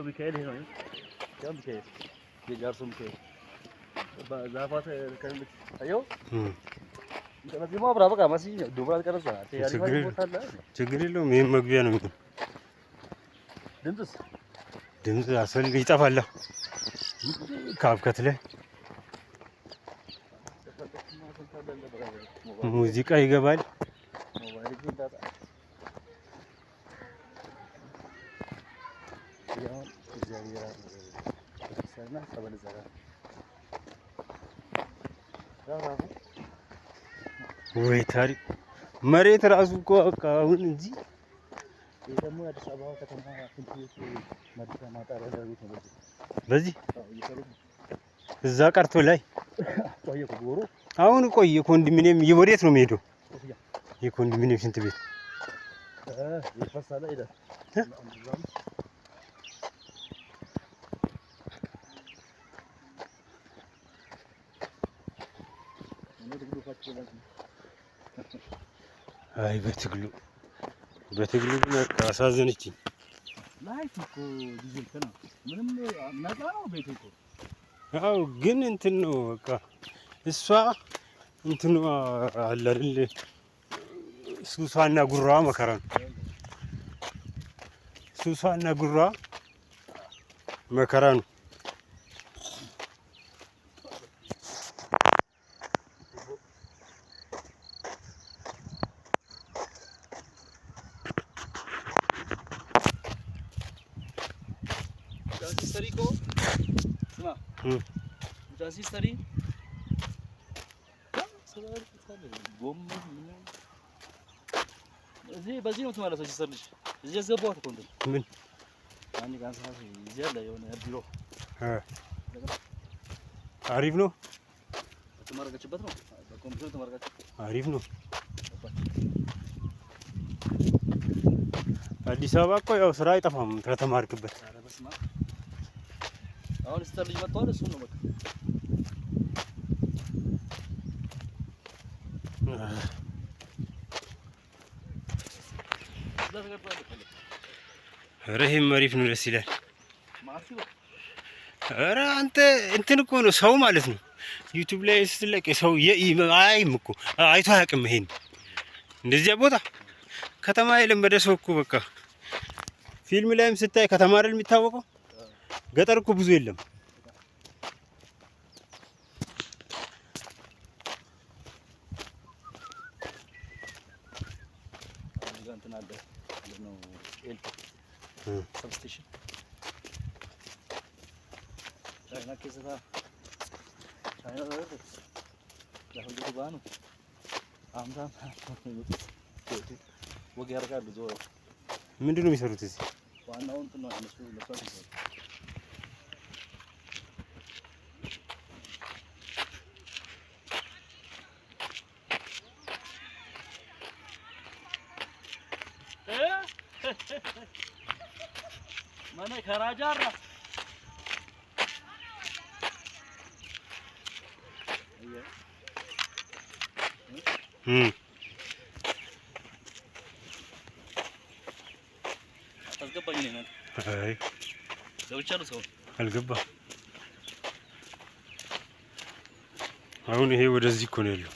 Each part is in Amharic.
ሚካኤል ይሄ ነው ያው ሚካኤል የጃርሶ ሚካኤል ዛፋት ከልት አየው እንደዚህ ማብራ በቃ ማሲ ዱብራ ቀረጻ ያሪፋ ቦታለ ችግር የለውም። ይሄም መግቢያ ነው። ድምጽ አስፈልግ ይጠፋል ካብከት ላይ ሙዚቃ ይገባል። ወይ ታሪክ መሬት ራሱ እኮ አሁን እንጂ ደግሞ አዲስ አበባ ከተማ ፍንትት መድረሻ ማጣሪያ ዳዊት ነው። በዚህ እዛ ቀርቶ ላይ ቆየ ጎሮ አሁን ቆየ ኮንዶሚኒየም ወዴት ነው የሚሄደው? የኮንዶሚኒየም ሽንት ቤት ይፈሳል አይደል? አይ በትግሉ ግን አሳዘነችኝ። ላይፍ እኮ ዲጂል ከና ምንም ነፃ ነው ቤት እኮ አው ግን እንትን ነው በቃ እሷ እንትኑ አለ አይደል ሱሷና ጉራዋ መከራ ነው። ሱሷና ጉራዋ መከራ ነው። Sarico, sima. Jadi sari. Gomma. በዚህ ነው ተማለሰች ሰርልሽ እዚህ ዘባው ተቆንደ ምን አንድ ጋር ሳስ ይዘለ የሆነ ቢሮ አሪፍ ነው። ተመረቀችበት ነው በኮምፒውተር ተመረቀች። አሪፍ ነው። አዲስ አበባ እኮ ያው ስራ አይጠፋም ከተማርክበት። አሁን ስተር ልጅ መጥቷል። እሱ ነው በቃ ረሂም አሪፍ ነው፣ ደስ ይላል። ኧረ አንተ እንትን እኮ ነው ሰው ማለት ነው። ዩቲዩብ ላይ ስትለቅ ሰው አይም እኮ አይቶ አያውቅም። ይሄን እንደዚያ ቦታ ከተማ የለመደ ሰው እኮ በቃ ፊልም ላይም ስታይ ከተማ አይደል የሚታወቀው። ገጠር እኮ ብዙ የለም። ሰብስቴሽን ቻይና ከሰታ ቻይና ነው ያሁን ባኑ አምሳ ወግ ያርጋሉ። ዞሮ ምንድነው የሚሰሩት እዚህ? ዋናው እንትን ነው እነሱ ለፋት ነው። ማነ ከራጃራ አስገባኝ ነው። አይ ለውቻለሁ ሰው አልገባ። አሁን ይሄ ወደዚህ እኮ ነው ያለው።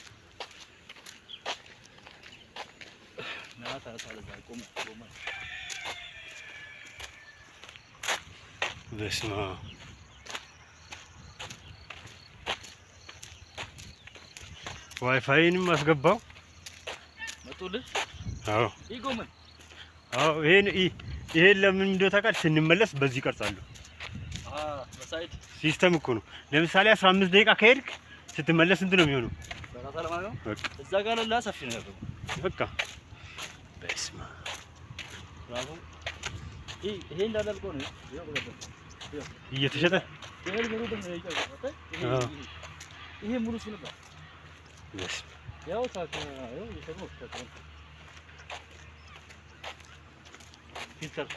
ናታ ታለዛ ቆም በስማ ዋይፋይንም አስገባው መጡልህ። አዎ ይጎመን አዎ ይሄን ለምን እንደው ታውቃለህ? ስንመለስ በዚህ ቀርጻለሁ። በሳይድ ሲስተም እኮ ነው። ለምሳሌ 15 ደቂቃ ከሄድክ ስትመለስ እንት ነው የሚሆነው። በቃ እዛ ጋር ለላ ሰፊ ነው ያለው። በቃ በስማ ብራቮ ይሄ እንዳላልቆ ነው እየተሸጠ ይሄ ሙሉ ስለባ ያው ታካ ያው ይሰሩ ተከረ ፊልተር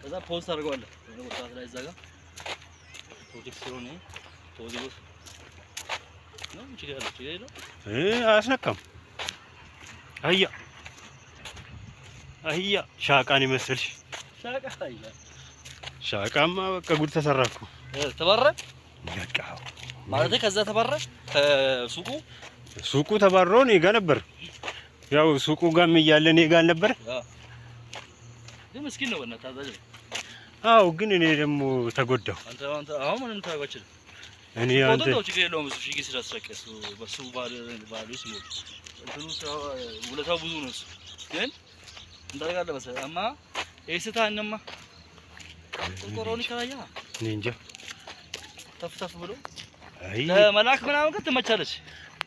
ከዛ ፖስት አድርገዋለሁ ወጣት ላይ እዛ ጋር ፕሮጀክት ስለሆነ ተወዝቦ ነው ይችላል አያስነካም። አያ አህያ ሻቃን ይመስልሽ? ሻቃ አይላ ሻቃማ በቃ ጉድ ተሰራኩ። ተባረረ በቃ ማለት ከዛ ተባረረ ሱቁ ተባረረ እኔ ጋር ነበር። ያው ሱቁ ጋርም እያለ እኔ ጋር ነበር። ግን ምስኪን ነው በእናትህ ታዛዥ። አዎ ግን እኔ ደግሞ ተጎዳሁ። አንተ አሁን ምንም ታውቃለህ። እኔ አንተ ችግር የለውም እሱ ሺህ ጊዜ ሲያስረቀስ በሱ ባሉስ ነው እንትኑ ውለታው ብዙ ነው። ግን እንዳልጋለ መሰለህ አማ ኤስታንማ ቆሮኒ ካያ እኔ እንጃ ተፍተፍ ብሎ ለመላክ ምናምን ግን ትመቻለች።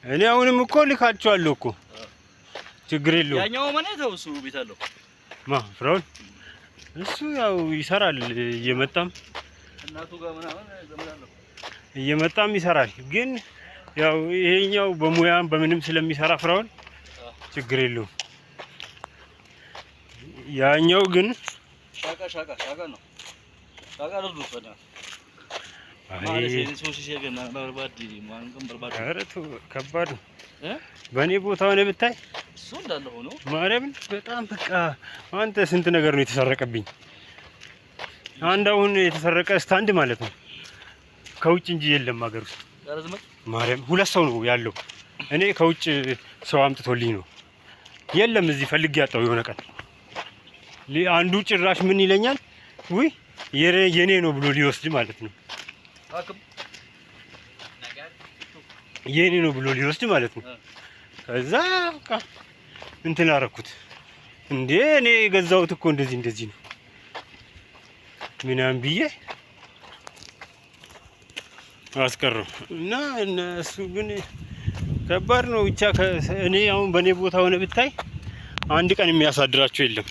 እኔ አሁንም እኮ ልካቸዋለሁ እኮ ችግር የለውም። ያኛው ማን ነው እሱ ቤት አለው ፍራውን እሱ ያው ይሰራል እየመጣም እናቱ ጋር ምናምን ዘመናለው እየመጣም ይሰራል። ግን ያው ይሄኛው በሙያም በምንም ስለሚሰራ ፍራውን ችግር የለውም። ያኛው ግን ሻቃ ነው። ሻቃ ነው ፈና ማለት ሶሲ ሲገና በርባዲ ማን ከም በርባዲ አረቱ ከባድ ነው። በእኔ ቦታ ሆነ ብታይ እሱ እንዳለ ሆኖ ማርያምን በጣም በቃ አንተ ስንት ነገር ነው የተሰረቀብኝ። አንድ አሁን የተሰረቀ ስታንድ ማለት ነው ከውጭ እንጂ የለም ሀገር ውስጥ። ማርያም ሁለት ሰው ነው ያለው። እኔ ከውጭ ሰው አምጥቶልኝ ነው የለም እዚህ ፈልጌ ያጣው የሆነ ቀን አንዱ ጭራሽ ምን ይለኛል ውይ የኔ ነው ብሎ ሊወስድ ማለት ነው። የኔ ነው ብሎ ሊወስድ ማለት ነው። ከዛ በቃ እንትን አደረኩት እንዴ እኔ የገዛሁት እኮ እንደዚህ ነው ምናምን ብዬ አስቀረው እና እነሱ ግን ከባድ ነው ብቻ። እኔ አሁን በእኔ ቦታ ሆነ ብታይ አንድ ቀን የሚያሳድራቸው የለም።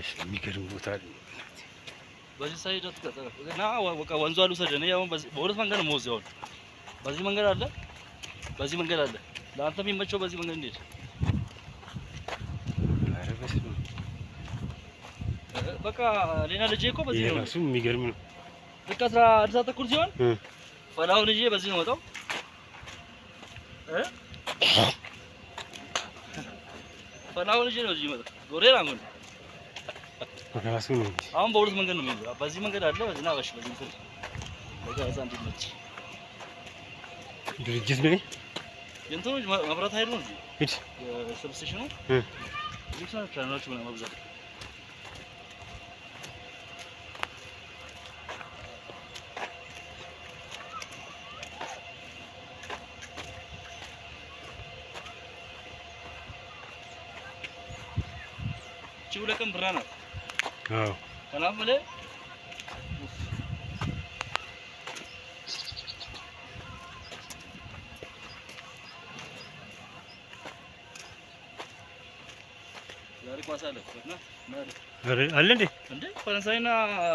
እሺ የሚገርም ቦታ ነው። በዚህ ሳይድ እና በቃ ወንዙ አሉ ሰደነ ያው በሁለት መንገድ ነው የምወዘው። በዚህ መንገድ አለ፣ በዚህ መንገድ አለ። ለአንተ የሚመቸው በዚህ መንገድ እንዴት? በቃ ሌላ ልጄ እኮ በዚህ ነው። እሱ የሚገርም ነው። ልክ 11 ሰዓት ተኩል ሲሆን ፈላው ልጄ በዚህ ነው ወጣው ፈላው ልጄ ነው እዚህ መጣ ጎሬራ ነው ራሱ ነው። አሁን በሁለት መንገድ ነው የሚሄደው። በዚህ መንገድ አለ በዚህ ነው በዚህ መንገድ በቃ እዛ እንዲመች ድርጅት ነው የእንትኑ መብራት ኃይሉ ነው እዚህ ሰብስቴሽኑ ይሰራ ቻናሎች ምናምን መብዛት ለቀን ብራ ነው። አዎ ሰላም ብለ ዛሬ ኳስ አለ አለ እንዴ ፈረንሳይና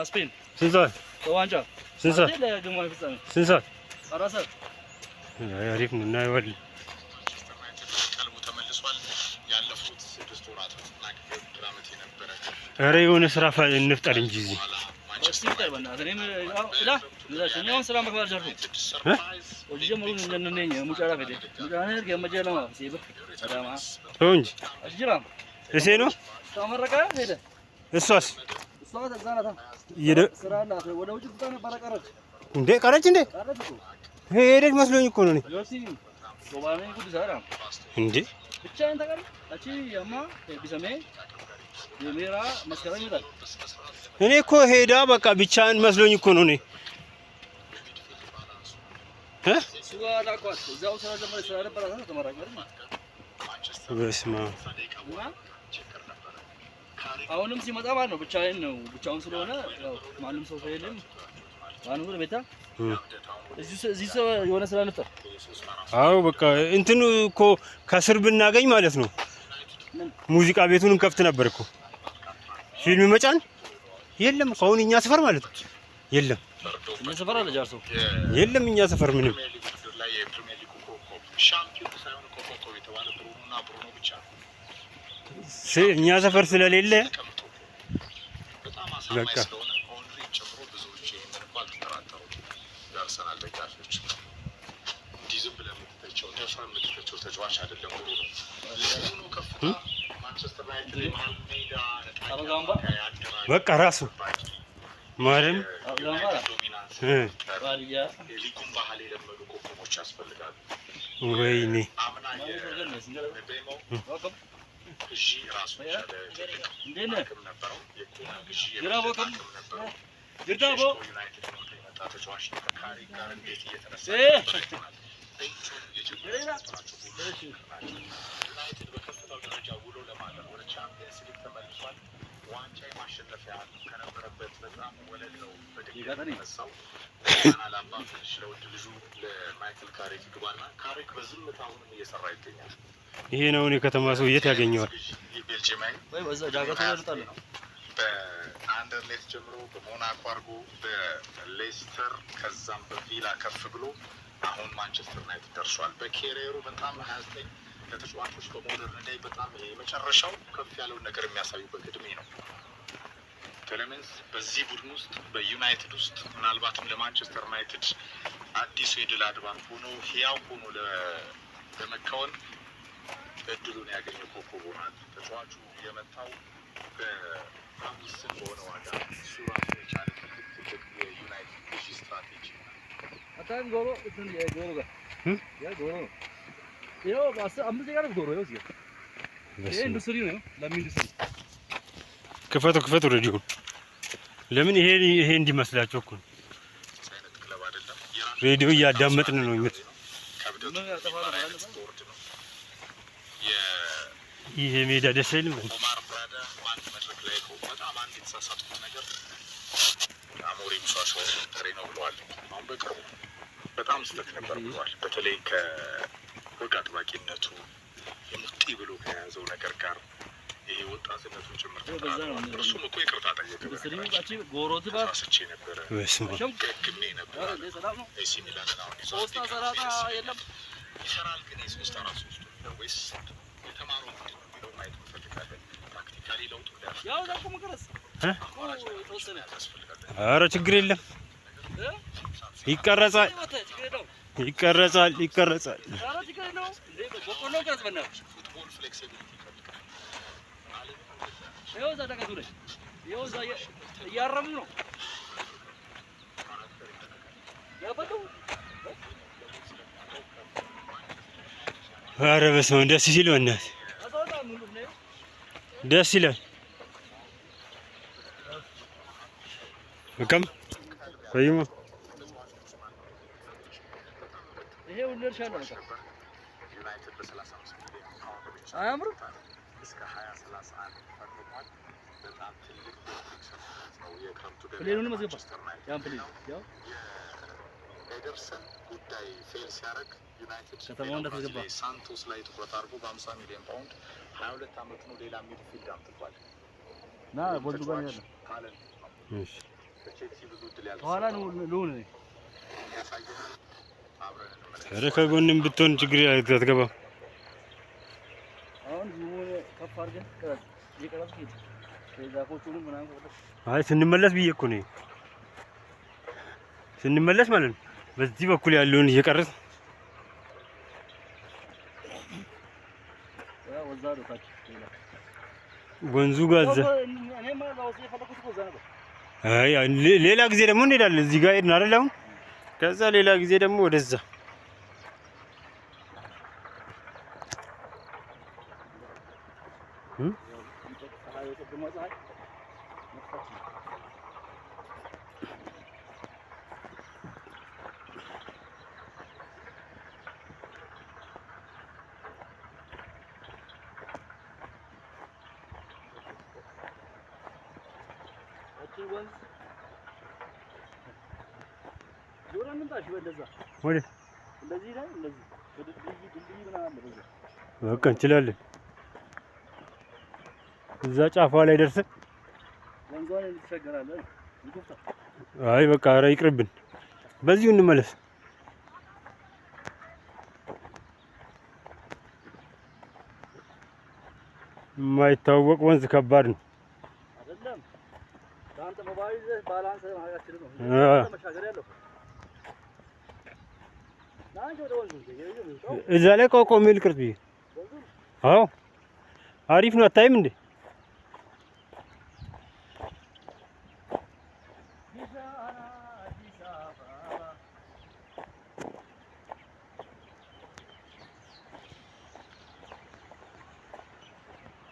ስፔን ስንት ሰዓት ዋንጫ ስንት ሰዓት ለግማሽ ፍጻሜ ስንት ሰዓት? 4 ሰዓት አሪፍ ነው እናየዋለን። ኧረ የሆነ ስራ እንፍጠር እንጂ እዚህ እሴ ነው እሷስ እንዴ ቀረች እንዴ ሄደች መስሎኝ እኮ ነው እንዴ እኔ እኮ ሄዳ በቃ ብቻን መስሎኝ እኮ ነው። እኔ በስመ አብ አሁንም ሲመጣ ማለት ነው ብቻዬን ነው። ብቻውን ስለሆነ ያው ማንም ሰው የለም። ማንም ወደ ቤታ እዚህ ሰው የሆነ ስራ ነበር። አዎ በቃ እንትኑ እኮ ከስር ብናገኝ ማለት ነው ሙዚቃ ቤቱን እንከፍት ነበር እኮ። ፊልም መጫን የለም እኮ አሁን እኛ ሰፈር ማለት ነው የለም። እኛ ሰፈር አለ ጃርሶ የለም እኛ ሰፈር ምንም እኛ ሰፈር ስለሌለ በቃ ዲዝም ብለህ የምትተቸው ተስፋ የምትተቸው ተጫዋች አይደለም። ሁሉ ከፍታ ማንቸስተር ዩናይትድ የመሀል ሜዳ በቃ ራሱ ማለም ዶሚናንስ የሊጉን ባህል የለመዱ ኮከቦች ያስፈልጋሉ። ወይኔ አምና የቤሞ ግዢ ራሱ የቻለ አቅም ነበረው። የኮና ግዢ አቅም ነበረው። ዩናይትድ የመጣ ተጫዋች ከካሪ ጋር እንዴት እየተነሳ ዩናይትድ በከፍታው ደረጃ ውሎ ለማለት ወደ ቻምፒየንስ ሊግ ተመልሷል። ዋንጫ የማሸነፊያ ከነበረበት በጣም ወለል ነው በድጋሚ የተነሳው። አላባ ትንሽ ለውድ ልጁ ለማይክል ካሪክ ግባና ካሪክ በዝምታ አሁንም እየሰራ ይገኛል። ይሄ ነው የከተማ ሰው የት ያገኘዋል? ቤልጂየማዊ ወይ በዛ ዳገት ይወጣል ነው በአንደርሌክት ጀምሮ በሞናኮ አድርጎ በሌስተር ከዛም በቪላ ከፍ ብሎ አሁን ማንቸስተር ዩናይትድ ደርሷል። በኬሪየሩ በጣም 29 ለተጫዋቾች በሞደርን ዴይ በጣም የመጨረሻው ከፍ ያለውን ነገር የሚያሳዩበት እድሜ ነው። ቴሌሜንስ በዚህ ቡድን ውስጥ በዩናይትድ ውስጥ ምናልባትም ለማንቸስተር ዩናይትድ አዲሱ የድል አድባብ ሆኖ ህያው ሆኖ ለመከወን እድሉን ያገኘው ኮከብ ሆኗል። ተጫዋቹ የመጣው በጣም ውስን በሆነ ዋጋ እሱ ራሱ የቻለ ትልቅ የዩናይትድ ግዢ ስትራቴጂ አታን ጎሮ እንትን የጎሮ ጋር ያ ጎሮ ይኸው አምስት ጋር ጎሮ ይኸው እዚህ ይሄ ኢንዱስትሪ ነው። ለምን ኢንዱስትሪ ክፈቱ ሬዲዮ ለምን ይሄ እንዲመስላችሁ እኮ ሬዲዮ እያዳመጥን ነው ይመት ይሄ ሜዳ ደስ አይልም። ኦማር ብራዳ አንድ መድረክ ላይ በጣም አንድ የተሳሳቱት ነገር አሞሪም ሷሻው ተሬ ነው ብለዋል። አሁን በቅርቡ በጣም ስህተት ነበር ብለዋል። በተለይ ከወግ አጥባቂነቱ የሙጢ ብሎ ከያዘው ነገር ጋር ይሄ ወጣትነቱን ጭምር እርሱም እኮ ይቅርታ ጠየቀ። ጎሮት ጋር ስቼ ነበረ ገግሜ ነበረ ኤሲ ሚላንን አሁን ሶስት ሰራታ የለም ይሰራል ግን የሶስት አራት ሶስት ወይስ የተማረው ምንድን ነው የሚለው ማየት እንፈልጋለን። ፕራክቲካሊ ለውጡ ያው ዛኮ መከረስ ኧረ ችግር የለም ይቀረጻል። ኧረ ችግር ነው በቆሎ ጋር ዘበናው ፉትቦል ፍሌክሲቢሊቲ ይፈልጋል። ይኸው እዛ ዳገቱ ላይ ይኸው እዛ እያረሙ ነው ያበለው። ኧረ በስመ አብ ደስ ሲል በእናትህ ደስ ይላል። በቃም ፈይማ ይሄ ሁሉ እርሻ ነው። ዩናይትድ በ35 ሚሊዮን ፓውንድ ብቻ አያምርም እስከ 2031 ፈርሟል። በጣም ትልቅ ነው። የክረምቱ ፕሌኑን መዝገባ ያን ፕሌን ያው ኤደርሰን ጉዳይ ፌል ሲያደርግ ዩናይትድ ከተማው እንደተገባ ሳንቶስ ላይ ትኩረት አድርጎ በ50 ሚሊዮን ፓውንድ 22 ዓመት ነው ሌላ ሚድፊልድ አምጥቷል ና ጎልዱ ጋር ያለ ታለንት ነው። እሺ በቼልሲ ብዙ እድል ያለው ኋላ ነው ሉን ያሳየናል። አብረን እንመለከት። ኧረ ከጎንም ብትሆን ችግር አትገባም። አሁን ዙሙን ከፍ አድርገን ከዛ የቀረጽ ዛፎቹንም ምናምን አይ ስንመለስ ብዬ እኮ ነው ስንመለስ ማለት ነው። በዚህ በኩል ያለውን እየቀረጽ ወንዙ ጋር አይ ሌላ ጊዜ ደግሞ እንሄዳለን። እዚህ ጋር ሄድን አይደል? አሁን ከዛ ሌላ ጊዜ ደግሞ ወደዛ በቃ እንችላለን። እዛ ጫፏ ላይ ደርሰን አይ በቃ ኧረ ይቅርብን፣ በዚሁ እንመለስ። የማይታወቅ ወንዝ ከባድ ነው። እዛ ላይ ቆቆም ይልቅርብ። አዎ አሪፍ ነው። አታይም እንዴ?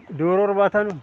ዶሮ እርባታ ነው።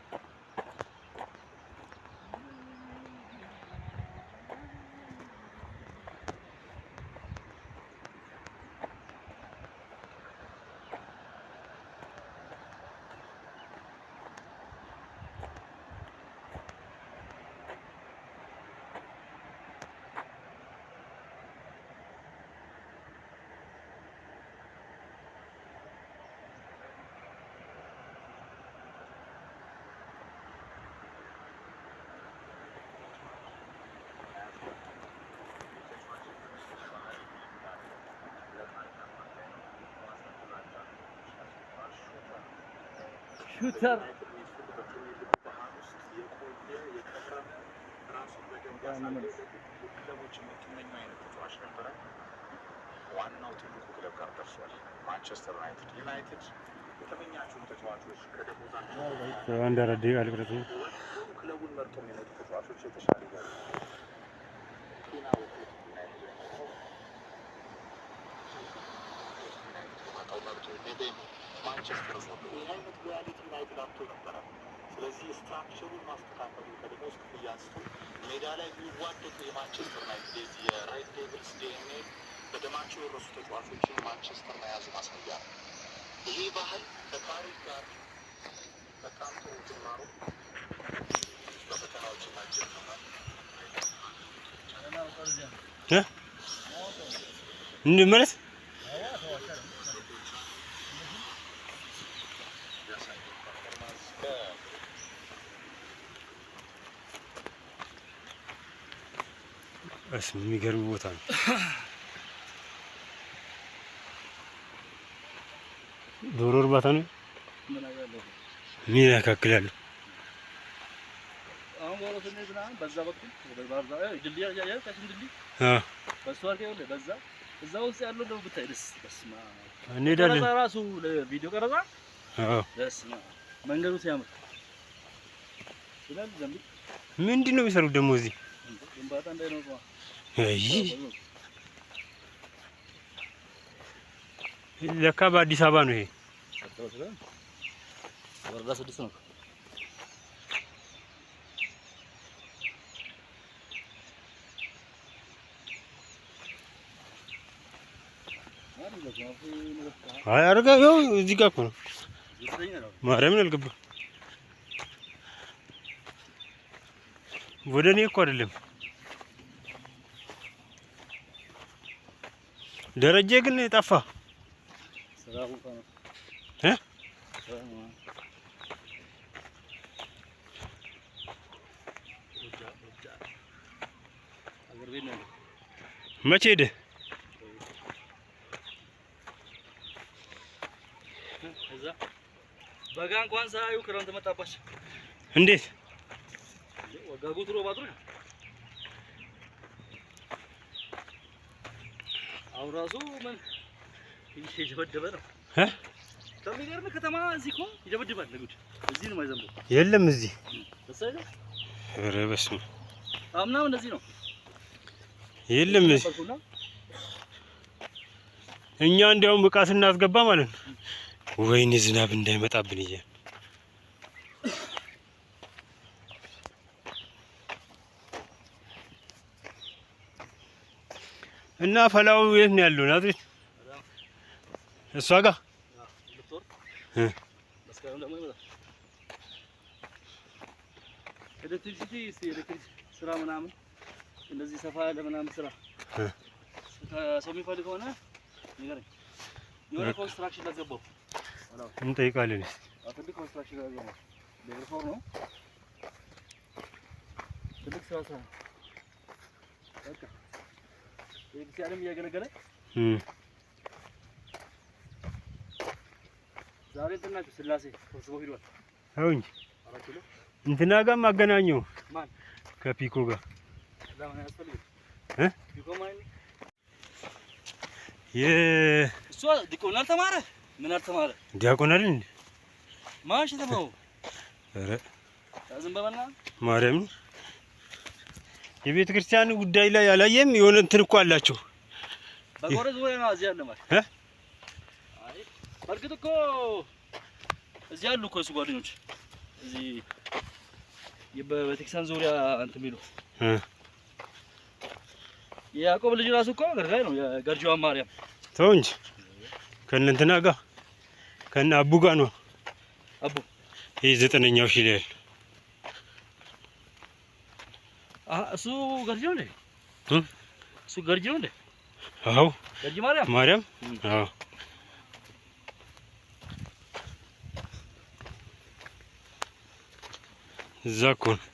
ሹተር ዋናው ትልቁ ክለብ ጋር ደርሷል። ማንቸስተር ዩናይትድ የተመኛቸውን ተጫዋቾች ከደሞዛቸው አንድ አራት ደቂቃ ልቅረጽ ነው። ክለቡን መርጦ የሚመጡ ተጫዋቾች የተሻለ ጋር ማንቸስተር አይነት ሪያሊቲ ዩናይትድ አጥቶ ነበረ። ስለዚህ ስትራክቸሩን ማስተካከሉ ከደሞዝ ክፍያ አንስቶ ሜዳ ላይ የሚዋደቁ የማንቸስተር ዩናይትድ የዚህ የሬድ ዴቪልስ ዲኤንኤ በደማቸው የረሱ ተጫዋቾችን ማንቸስተር መያዙ ማሳያ ነው። ይሄ ባህል ከታሪክ ጋር በጣም ጥሩ ጅማሮ በፈተናዎች ማጀመር እንመለስ የሚገርም ቦታ ነው። ዶሮ እርባታ ነው። ምን ያካክላሉ? አሁን በዛ በኩል በሱ አርገው በዛ እዛ ውስጥ ያለው ነው ብታይ ደስ በስማ እንሄዳለን። ራሱ ለቪዲዮ ቀረጻ ደስማ መንገዱ ሲያምር ስለዚህ ዘንድ ምንድን ነው የሚሰሩት ደግሞ እዚህ? ግንባታ እንዳይኖር አይ ለካ በአዲስ አበባ ነው ይሄ። ወረዳ 6 ነው። አይ አርጋ ያው እዚህ ጋር እኮ ነው። ማርያምን አልገባም። ወደ እኔ እኮ አይደለም። ደረጀ ግን ጠፋ። መቼ ሄደ? በጋ እንኳን ሳያዩ ክረምት መጣባቸው። እንዴት ወጋጉት ነው ባጥሩ አሁን ራሱ ምን እየጀበደበ ነው ከሚገርም ከተማ እዚህ እኮ ይደበድባል። ለጉድ እዚህ ነው የማይዘንበው። የለም እዚህ ተሰለ ኧረ በስመ አብ አምናም እንደዚህ ነው። የለም እዚህ እኛ እንዲያውም ዕቃ ስናስገባ ማለት ነው ወይኔ ዝናብ እንዳይመጣብን እያልን እና ፈላው የት ነው ያለው? ናዝሬት እሷ ጋር ኤሌክትሪክ ስራ ምናምን እንደዚህ ሰፋ ያለ ምናምን ስራ ሰው የሚፈልግ ከሆነ ንገረኝ። የሆነ ኮንስትራክሽን ላስገባው እንጠይቃለን። ትልቅ ኮንስትራክሽን ላስገባው ለግሮፎር ነው። ትልቅ ስራ ስራ በቃ የክርስቲያንም እያገለገለ ዛሬ እንትናችሁ ስላሴ ተሰብስቦ ሄዷል። አሁን እንትና ጋር ማገናኘው ማን ከፒኮ ጋር ለምን ያስፈልግ ፒኮ ማን እሷ ዲቆና አልተማረ ምን አልተማረ ዲያቆን አይደል እንዴ? ማሽ ተማው ኧረ ዝም በበና ማርያም የቤተ ክርስቲያን ጉዳይ ላይ ያላየም የሆነ እንትን እኮ አላቸው። በቆረዝ ወይ ነው እዚህ ያለ ማለት አይ በርግጥ እኮ እዚህ ያሉ እኮ እሱ ጓደኞች እዚህ የበቤተክርስቲያን ዙሪያ እንትን የሚሉ የያዕቆብ ልጅ ራሱ እኮ ገርጋይ ነው የገርጂዋ ማርያም ተው እንጂ ከእነ እንትና ጋር ከእነ አቡ ጋር ነው። አቡ ይሄ 9ኛው ሺህ ላይ እሱ ገርጂ ነው እንዴ? እሱ ገርጂ ነው እንዴ? አዎ ገርጂ ማርያም ማርያም አዎ እዛ እኮ ነው።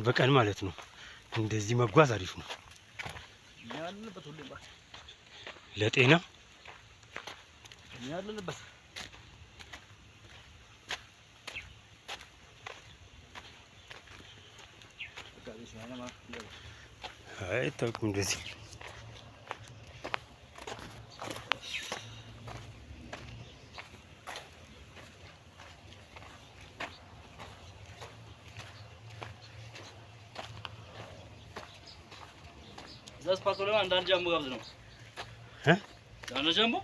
በቀን ማለት ነው እንደዚህ መጓዝ አሪፍ ነው ያለበት ሁሉ ባክ ለጤና ያለበት አይ ተውኩም እንደዚህ ዛስ ፓሶላ አንዳንድ ጃምቦ ጋብዝ ነው አንዳንድ ጃምቦ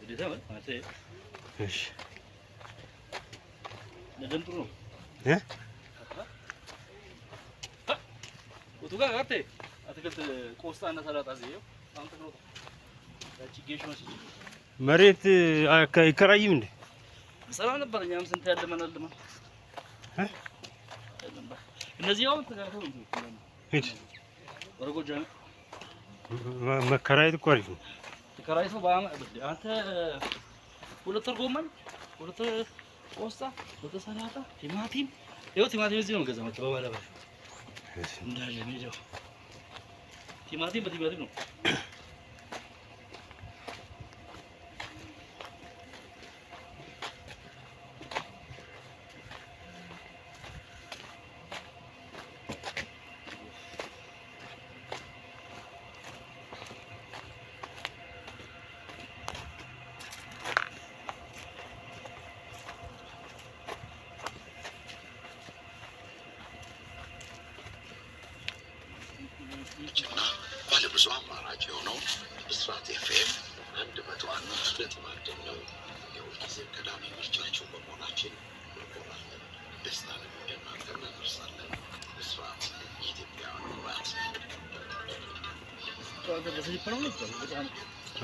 እንዴት ነው ማለት እሺ ለደምጥሩ ነው ወቱጋ ጋርቴ አትክልት ቆስጣና ሰላጣ ዘይው አንተ ነው ታቺጌሽ ነው ሲጂ መሬት አይከራይም እንዴ? ሰራ ነበር እኛም ስንት ያለ መናልማ እነዚህ አሁን ተጋርተው ነው ሂድ ወረጎጃ መከራየት እኮ አሪፍ ነው። ተከራይተው አንተ ሁለት ጎመን ሁለት ቆስጣ ሁለት ሰላጣ ቲማቲም ይኸው ቲማቲም እዚህ ነው ገዛማቸው በማዳበሪያ እንዳለ ነው ቲማቲም በቲማቲም ነው ባለብዙ አማራጭ የሆነው ብስራት ኤፍኤም 101.1 ነው። የሁልጊዜም ቀዳሚ ምርጫችሁ በመሆናችን እንኮራለን። ደስታንም ወደ እናንተ እናደርሳለን። ብስራት የኢትዮጵያውያን ኩራት።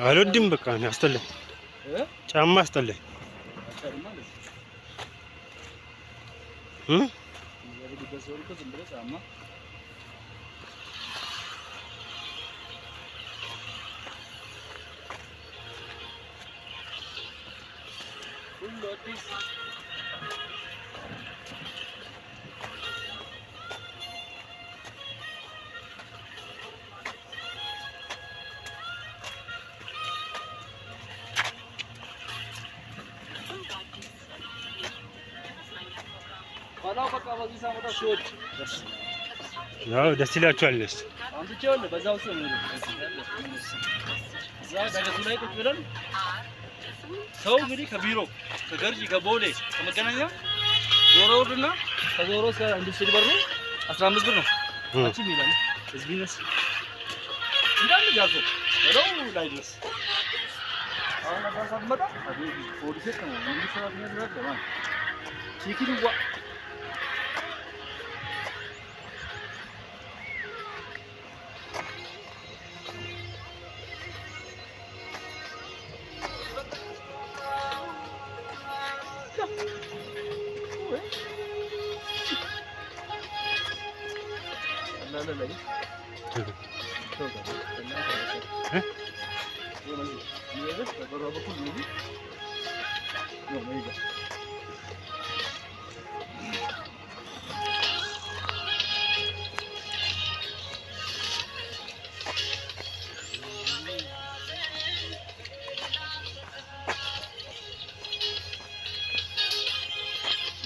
አልወድም በቃ አስጠላኝ። ጫማ አስጠላኝ። ባላው በቃ በዚህ ሳመጣ ሲወድ ያው ደስ ይላችኋል። አንቺው በዛው ሰው ነው እዛ ዳገቱ ላይ ቁጭ ብለን ሰው እንግዲህ ከቢሮ ከገርጂ ከቦሌ ከመገናኛ ዞሮ ወርድና ከዞሮ እስከ ኢንዱስትሪ በሩ 15 ብር ነው አቺ ሚላል እዚህ ቢነስ እንዳለ ጋርቶ ወለው ላይ ድረስ አሁን አባሳት መጣ ፖሊስ ነው ምን ሰራት ነው ያለው ቺኪዱዋ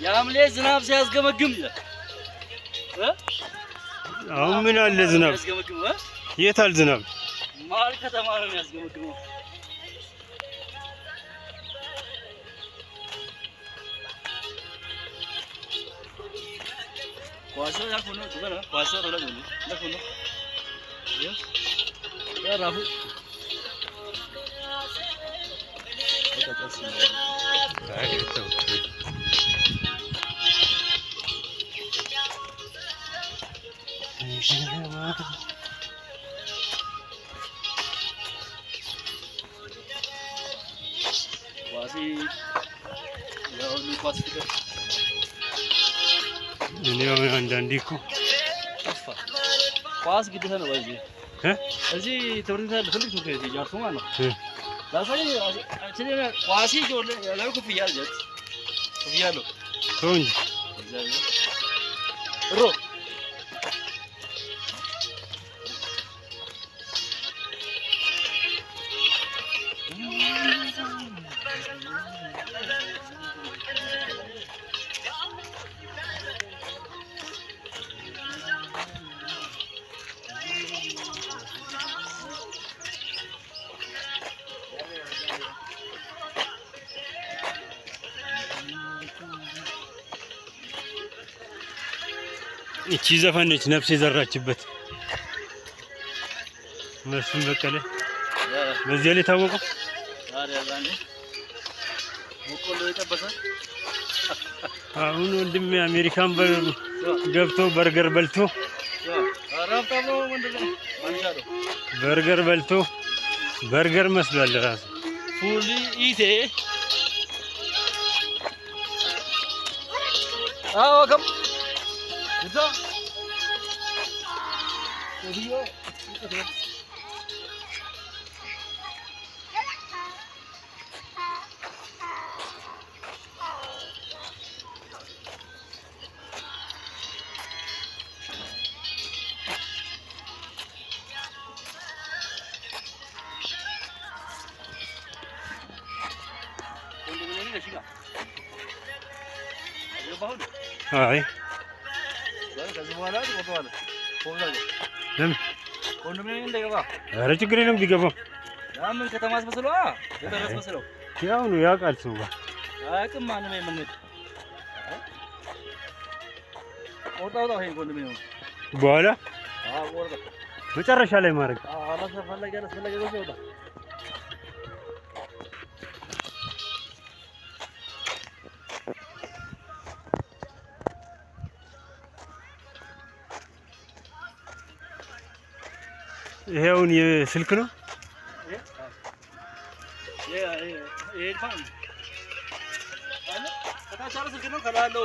የሐምሌ ዝናብ ሲያስገመግም አሁን ምን አለ ዝናብ? የት አለ ዝናብ? መሀል ከተማ ነው የሚያስገመግመው። ኳስ ያኩነ ትበላ ኳስ ወላ ነው ለኩነ ያ ራፉ እኔ አንዳንዴ እኮ ኳስ ግዴታ ነው ባይዚ እዚህ ትምህርት ቤት ትልቅ ትምህርት ቤት ይጃርሱ ማለት ነው ላሳይ አችኔ ኳሲ ጆለ ያለው ኩፍያ አለች ኩፍያ አለው ቶኝ ሮ እቺ ዘፈን ነች ነፍስ የዘራችበት መስፍን በቀለ በዚህ ላይ ታወቀው ታዲያ ዛኔ በቆሎ የጠበሰ አሁን ወንድሜ አሜሪካን ገብቶ በርገር በልቶ አራፍታሞ ወንድሜ ማንሻዶ በርገር በልቶ በርገር መስሏል ራሱ ፉሊ ኢቴ አዎ ከም እዛ ወዲዮ አይ ለምን ኮንዶሚኒየም እንደገባ ኧረ ችግር የለም ቢገባም ያምን ከተማ አስመስሎ ገጠር አስመስሎ ያው ነው ያውቃል ሰው አያውቅም ማንም የምንሄድ ቆርጣው ይሄ ኮንዶሚኒየም በኋላ ቆርጣ መጨረሻ ላይ ማድረግ አላስፈላጊ ነው ወጣ ይሄውን የስልክ ነው ይሄ ፋን ከታቻለ ስልክ ነው ከላለው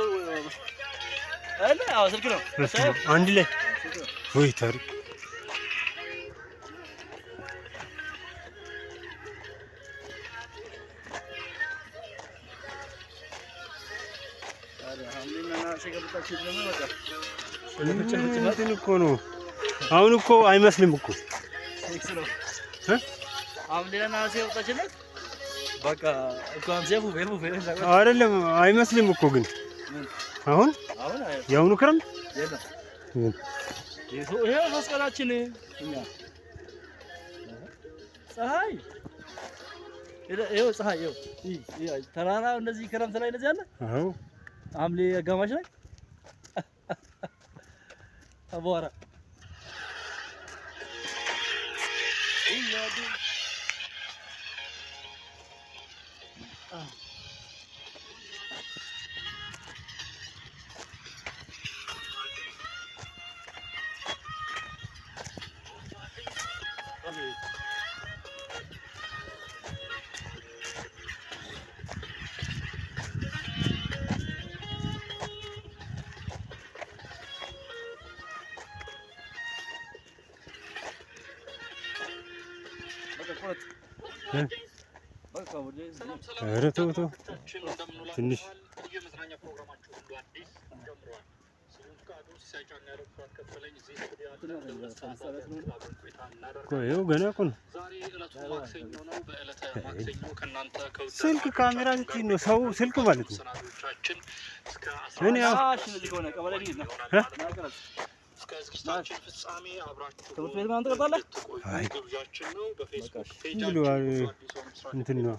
አለ አዎ ስልክ ነው አንድ ላይ ወይ ታሪክ እንትን እኮ ነው አሁን እኮ አይመስልም እኮ አምሌና ሲወጣችለት በቃ እንኳን ዘፉ አይደለም አይመስልም እኮ ግን አሁን የአሁኑ ክረምት የለም ይሄ መስቀላችን እኛ ፀሐይ ይሄው ፀሐይ ይሄው ተራራ እንደዚህ ክረምት ላይ እንደዚህ አለ አዎ ሐምሌ አጋማሽ ላይ አቧራ ኧረ ተው ተው ትንሽ ይኸው ገና እኮ ነው እለቱ ማክሰኞ ነው። በእለተ ማክሰኞ ከእናንተ ስልክ ካሜራ ልትይ ነው ሰው ስልክ ማለት ነው። ሰናዶቻችን እስከ እኔ ያው እስከ ዝግጅታችን ፍጻሜ አብራችሁ ትምህርት ቤት ምናምን ትቀርጣለህ? አይ ግብዣችን ነው። በፌስቡክ ብሎ እንትን ነው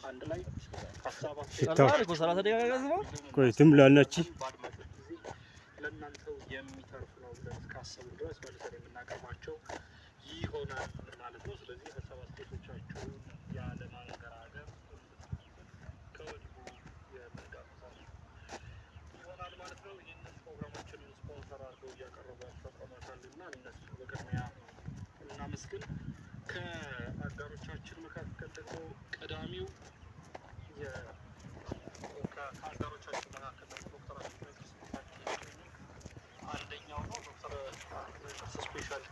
አንድ ላይ ሀሳባችን ሽታው እኮ 30 ደቂቃ ገዝተው ቆይ ትምላላች። ለእናንተው የሚተርፍ ነው ብለን እስካሰብን ድረስ መልሰን የምናቀርባቸው ይሆናል ማለት ነው። ስለዚህ ሀሳብ አስተያየቶቻችሁን ያለ ማንገራገር ከወዲሁ የምንጋብዛችሁ ይሆናል ማለት ነው። ይህንን ፕሮግራማችንን ስፖንሰር አድርገው እያቀረቡ ያስፈጸሟታልና እነሱ በቅድሚያ እናመስግን። ከአጋሮቻችን መካከል ደግሞ ቀዳሚው ከአጋሮቻችን መካከል ደግሞ ዶክተራችን አንደኛው ነው። ዶክተር ስፔሻል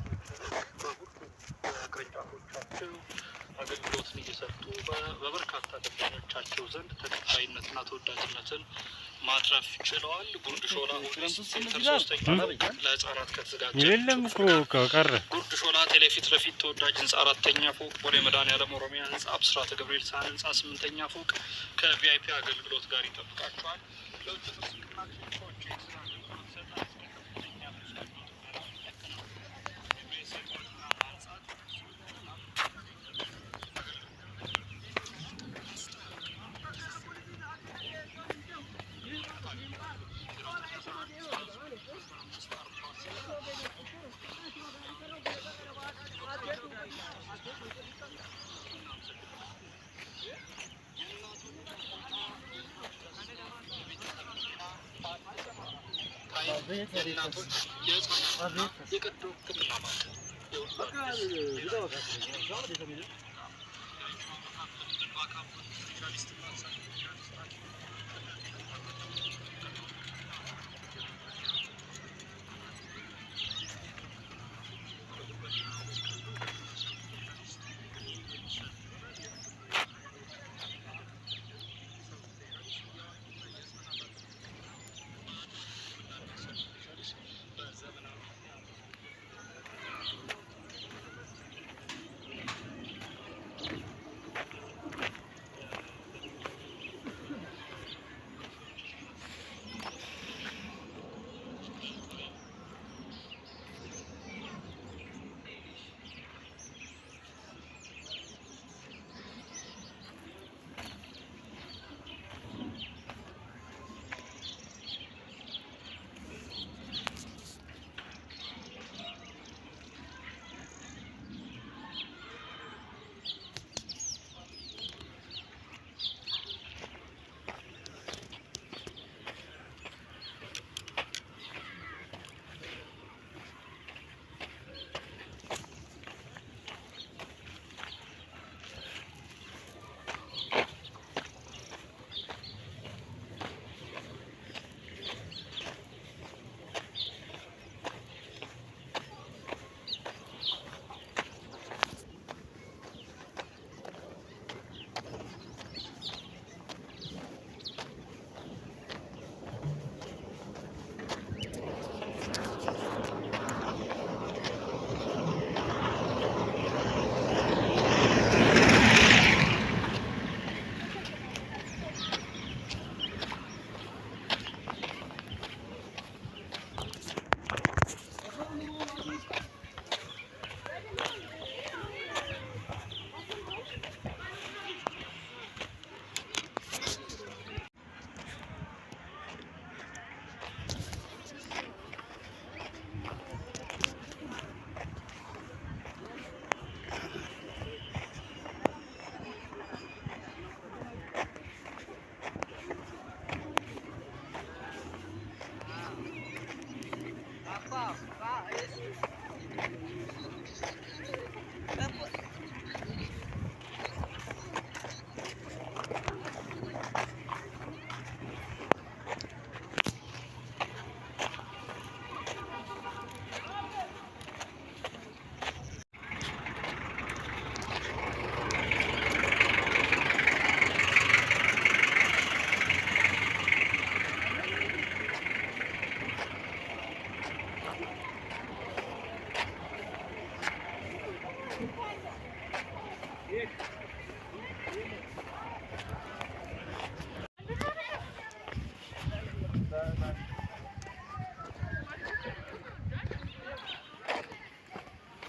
ቅርንጫፎቻቸው አገልግሎትን እየሰጡ በበርካታ ደንበኞቻቸው ዘንድ ተቀባይነትና ተወዳጅነትን ማትረፍ ችለዋል። ጉርድ ሾላ ሴንተር 3ኛ ለህፃናት ከተዘጋጀ የለም እኮ ቀረ። ጉርድ ሾላ ቴሌፊት ለፊት ተወዳጅ ህንፃ 4ኛ ፎቅ ቦሌ መድኃኒዓለም ኦሮሚያ ህንፃ ብስራተ ገብርኤል ሳህን ህንፃ 8ኛ ፎቅ ከቪአይፒ አገልግሎት ጋር ይጠብቃቸዋል። ለውጭ ፍስክና ክሊኒኮች የስራ አገልግሎት ይሰጣል። የእናቶች የህፃናት የቀዶ ህክምና ማዕከል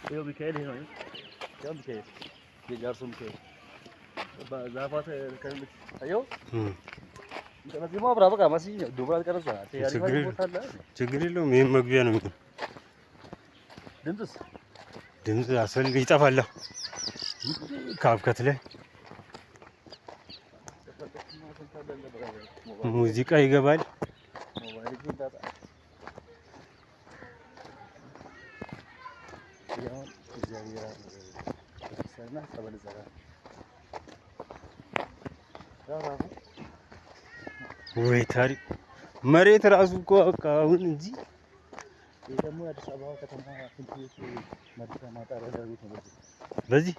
ይኸው ሚካኤል ይሄ ነው። ያው ሚካኤል የጃርሶ ሚካኤል ዛፋት ከእንት አየው እንደዚህ ማብራ በቃ ማስይ ዱብራ ቀረጻ ያሪፋይ ቦታለ ችግር የለውም። ይሄን መግቢያ ነው የሚሆነው። ድምፅ አስፈልግ ይጠፋል። ካብከት ላይ ሙዚቃ ይገባል። ወይ ታሪክ መሬት ራሱ እኮ በቃ አሁን እንጂ ደግሞ አዲስ አበባ ከተማ ትንሽ መድረሻ ማጣሪያ ዳዊት ነው። በዚህ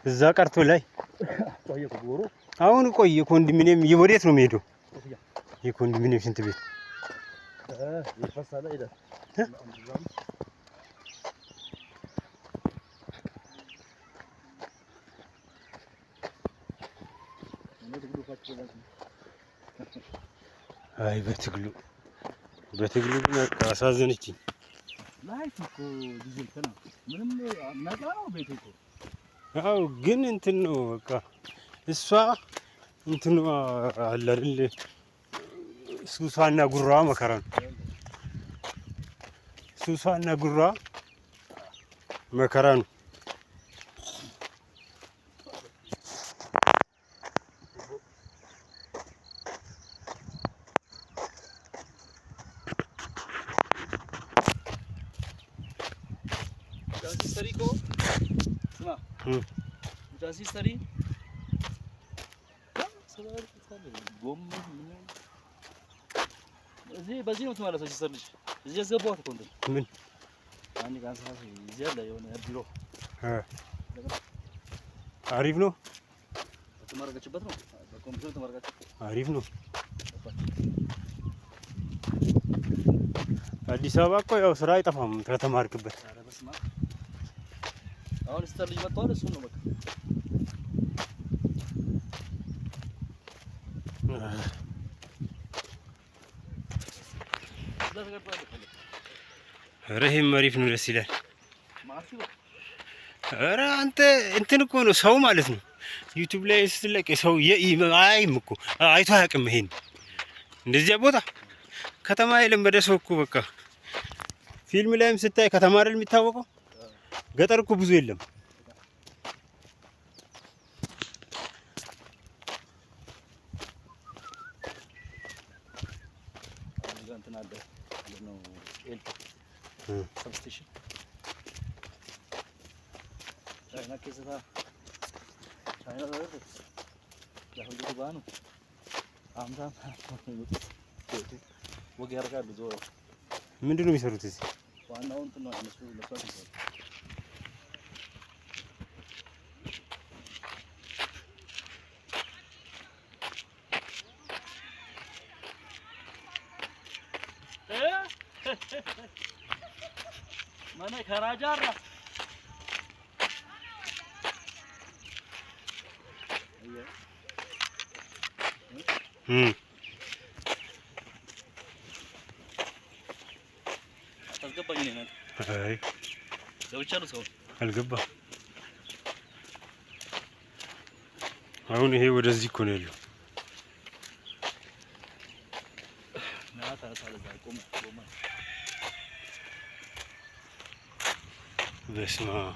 እዛ ቀርቶ ላይ ቆየ ጎሮ አሁን ቆየ። ኮንዶሚኒየም ወዴት ነው የሚሄደው? የኮንዶሚኒየም ሽንት ቤት ይፈሳል አይደል? አይ በትግሉ በቃ አሳዘነችኝ። ላይፍ እኮ ዲጂት ነው። ምንም ነፃ ነው ቤቱ እኮ። አዎ ግን እንትን ነው በቃ እሷ እንትኑ አለ አይደል ሱሷና ጉራዋ መከራ ነው። ሱሷና ጉራዋ መከራ ነው። ሲስተሪኮ ስማ ሲስተሪ እዚህ በዚህ ነው የምትመለሰው። ሲስተር ልጅ እዚህ ያስገባኋት እኮ እንትን ምን አንድ ቀን ሰዓት እዚህ አለ የሆነ ቢሮ አሪፍ ነው። ተመረቀችበት ነው በኮምፒውተር ተመረቀች። አሪፍ ነው። አዲስ አበባ እኮ ያው ስራ አይጠፋም ከተማርክበት። ኧረ በስመ አብ አሁን ሲስተር ልጅ መጥቷል። እሱ ነው በቃ ኧረ ይሄም አሪፍ ነው፣ ደስ ይላል። ኧረ አንተ እንትን እኮ ነው ሰው ማለት ነው። ዩቲዩብ ላይ ስትለቅ ሰው አይም እኮ አይቶ አያውቅም። ይሄን እንደዚያ ቦታ ከተማ የለመደ ሰው እኮ በቃ ፊልም ላይም ስታይ ከተማ አይደል የሚታወቀው። ገጠር እኮ ብዙ የለም። ሰብስቴሽን ቻይና ከሰታ ቻይና ማለት ያሁሉ ባኑ አምዳም ወግ ያርጋሉ። ዞሮ ምንድን ነው የሚሰሩት እዚህ? ዋናው እንትን ነው እነሱ ለሷት ይሰሩ ማነ ከራጃራ አስገባኝ ነው። አይ ለብቻለሁ ሰው አልገባም። አሁን ይሄ ወደዚህ እኮ ነው ያለው። በስመ አብ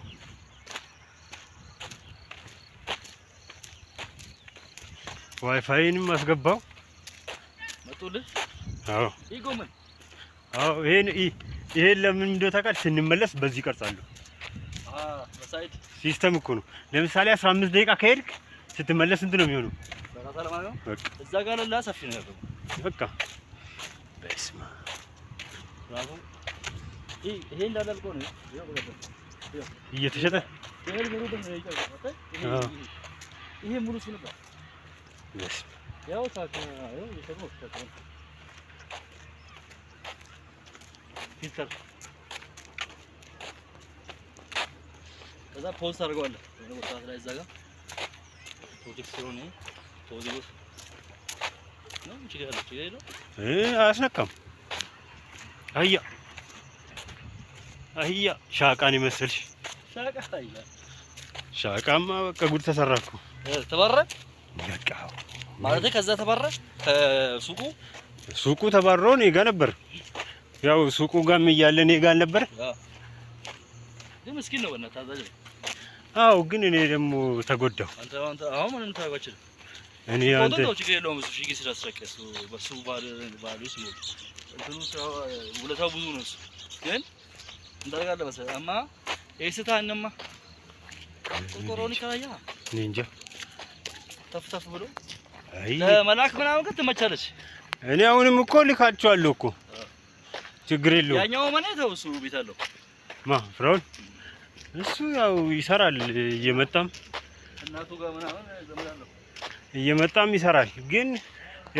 ዋይፋይንም አስገባው መጥቶልህ? አዎ ይጎመን አዎ ይሄን ለምን እንደው ታውቃለህ? ስንመለስ በዚህ ይቀርጻሉ። በሳይድ ሲስተም እኮ ነው። ለምሳሌ 15 ደቂቃ ከሄድክ ስትመለስ እንት ነው የሚሆነው። በቃ ለማለት ነው። በቃ እዛ ጋር ለላ ሰፊ ነው ያለው። በቃ በስመ አብ ብራቮ። ይሄ እንዳላልቆ ነው እየተሸጠ ይሄ ሙሉ ሲነባ ያው ታካ ያው ይሰሩ ፊልተር ከዛ ፖስት አድርገዋለሁ ወጣት ላይ እዛ ጋር ፕሮጀክት ስለሆነ ፖስት ነው ይችላል አያስነካም። አህያ ሻቃን ይመስልሽ ሻቃማ በቃ ጉድ ተሰራኩ። ተባረረ በቃ ማለት ከዛ ተባረረ ሱቁ ተባረረ እኔ ጋር ነበር። ያው ሱቁ ጋርም እያለ እኔ ጋር ነበር። ግን ምስኪን ነው በእናትህ ታዛዥ። አዎ ግን እኔ ደግሞ ተጎዳሁ። አንተ አሁን ምንም ታውቃችሁ እኔ አንተ ነው ችግር የለውም። እሱ ሺህ ስላስረከሱ በሱ ባሉስ ነው እንትኑ ውለታው ብዙ ነው። ግን እንዳደረጋለ መሰለህ አማ ኤስታንማ ቆሮኒ ካያ እኔ እንጃ ተፍተፍ ብሎ አይ ለመላክ ምናምን ግን ትመቻለች። እኔ አሁንም እኮ ልካቸዋለሁ እኮ ችግር የለውም። ያኛው ማን ነው እሱ ቤት አለው ፍራውን እሱ ያው ይሰራል እየመጣም እናቱ ጋር ምናምን ዘመዳለው እየመጣም ይሰራል። ግን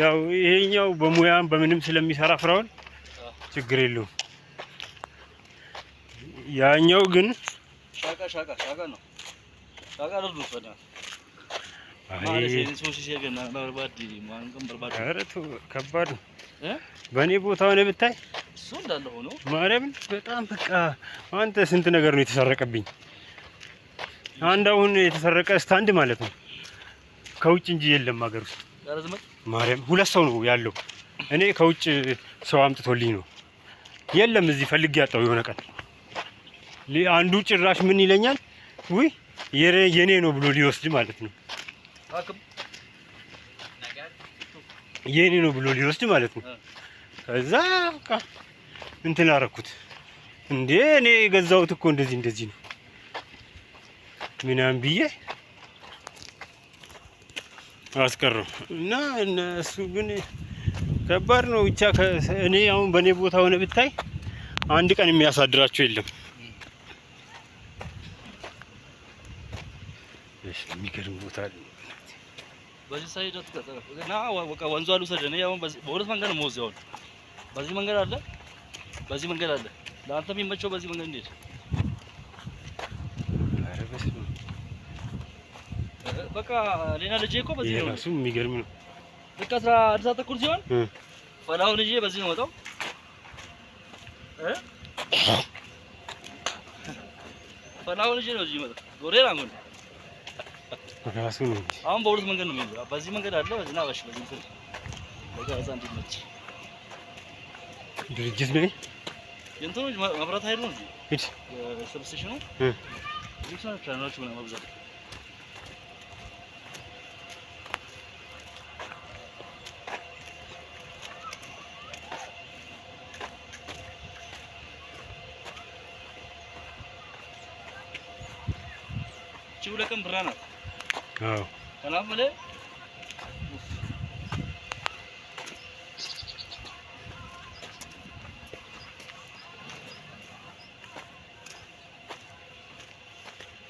ያው ይሄኛው በሙያም በምንም ስለሚሰራ ፍራውን ችግር የለውም። ያኛው ግን ሻቃ ነው ሻቃ ነው ፈና አይ ሶሲ ሲገና በርባዲ ማንቀም በርባዲ አረቱ ከባድ ነው። በኔ ቦታ ሆነ ብታይ እሱ እንዳለ ሆኖ ማርያምን በጣም በቃ አንተ ስንት ነገር ነው የተሰረቀብኝ። አንድ አሁን የተሰረቀ ስታንድ ማለት ነው ከውጭ እንጂ የለም ሀገር ውስጥ። ማርያም ሁለት ሰው ነው ያለው። እኔ ከውጭ ሰው አምጥቶልኝ ነው የለም እዚህ ፈልጌ ያጣው የሆነ ቀን። አንዱ ጭራሽ ምን ይለኛል ውይ የኔ ነው ብሎ ሊወስድ ማለት ነው። የኔ ነው ብሎ ሊወስድ ማለት ነው። ከዛ በቃ እንትን አደረኩት። እንዴ እኔ የገዛሁት እኮ እንደዚህ ነው ምናምን ብዬ አስቀረው እና እነሱ ግን ከባድ ነው ብቻ። እኔ አሁን በኔ ቦታ ሆነ ብታይ አንድ ቀን የሚያሳድራቸው የለም። እሺ የሚገርም ቦታ አለ። በዚህ ሳይድ እና ወቃ ወንዙ አሉ ሰደነ ያው በሁለት መንገድ ነው ሞዚያው። በዚህ መንገድ አለ በዚህ መንገድ አለ። ለአንተ የሚመቸው በዚህ መንገድ እንዴት? ኧረ በስመ አብ በቃ ሌላ ልጄ እኮ በዚህ ነው። እሱ የሚገርም ነው። ልክ 11 ሰዓት ተኩል ሲሆን ፈላውን ልጄ በዚህ ነው ወጣው ፈላውን ልጄ ነው እዚህ መጣ ጎሬራ ነው ራሱ ነው። አሁን በሁለት መንገድ ነው የሚሄደው። በዚህ መንገድ አለ በዚህና በዚህ መንገድ በጋዛ እንዲመች ድርጅት ነው የእንትኑ መብራት ኃይል ነው እዚህ ሰብስቴሽኑ ይሰራ ቻናሎች ምናምን መብዛት ለቀን ብራና አዎ ሰላም በለ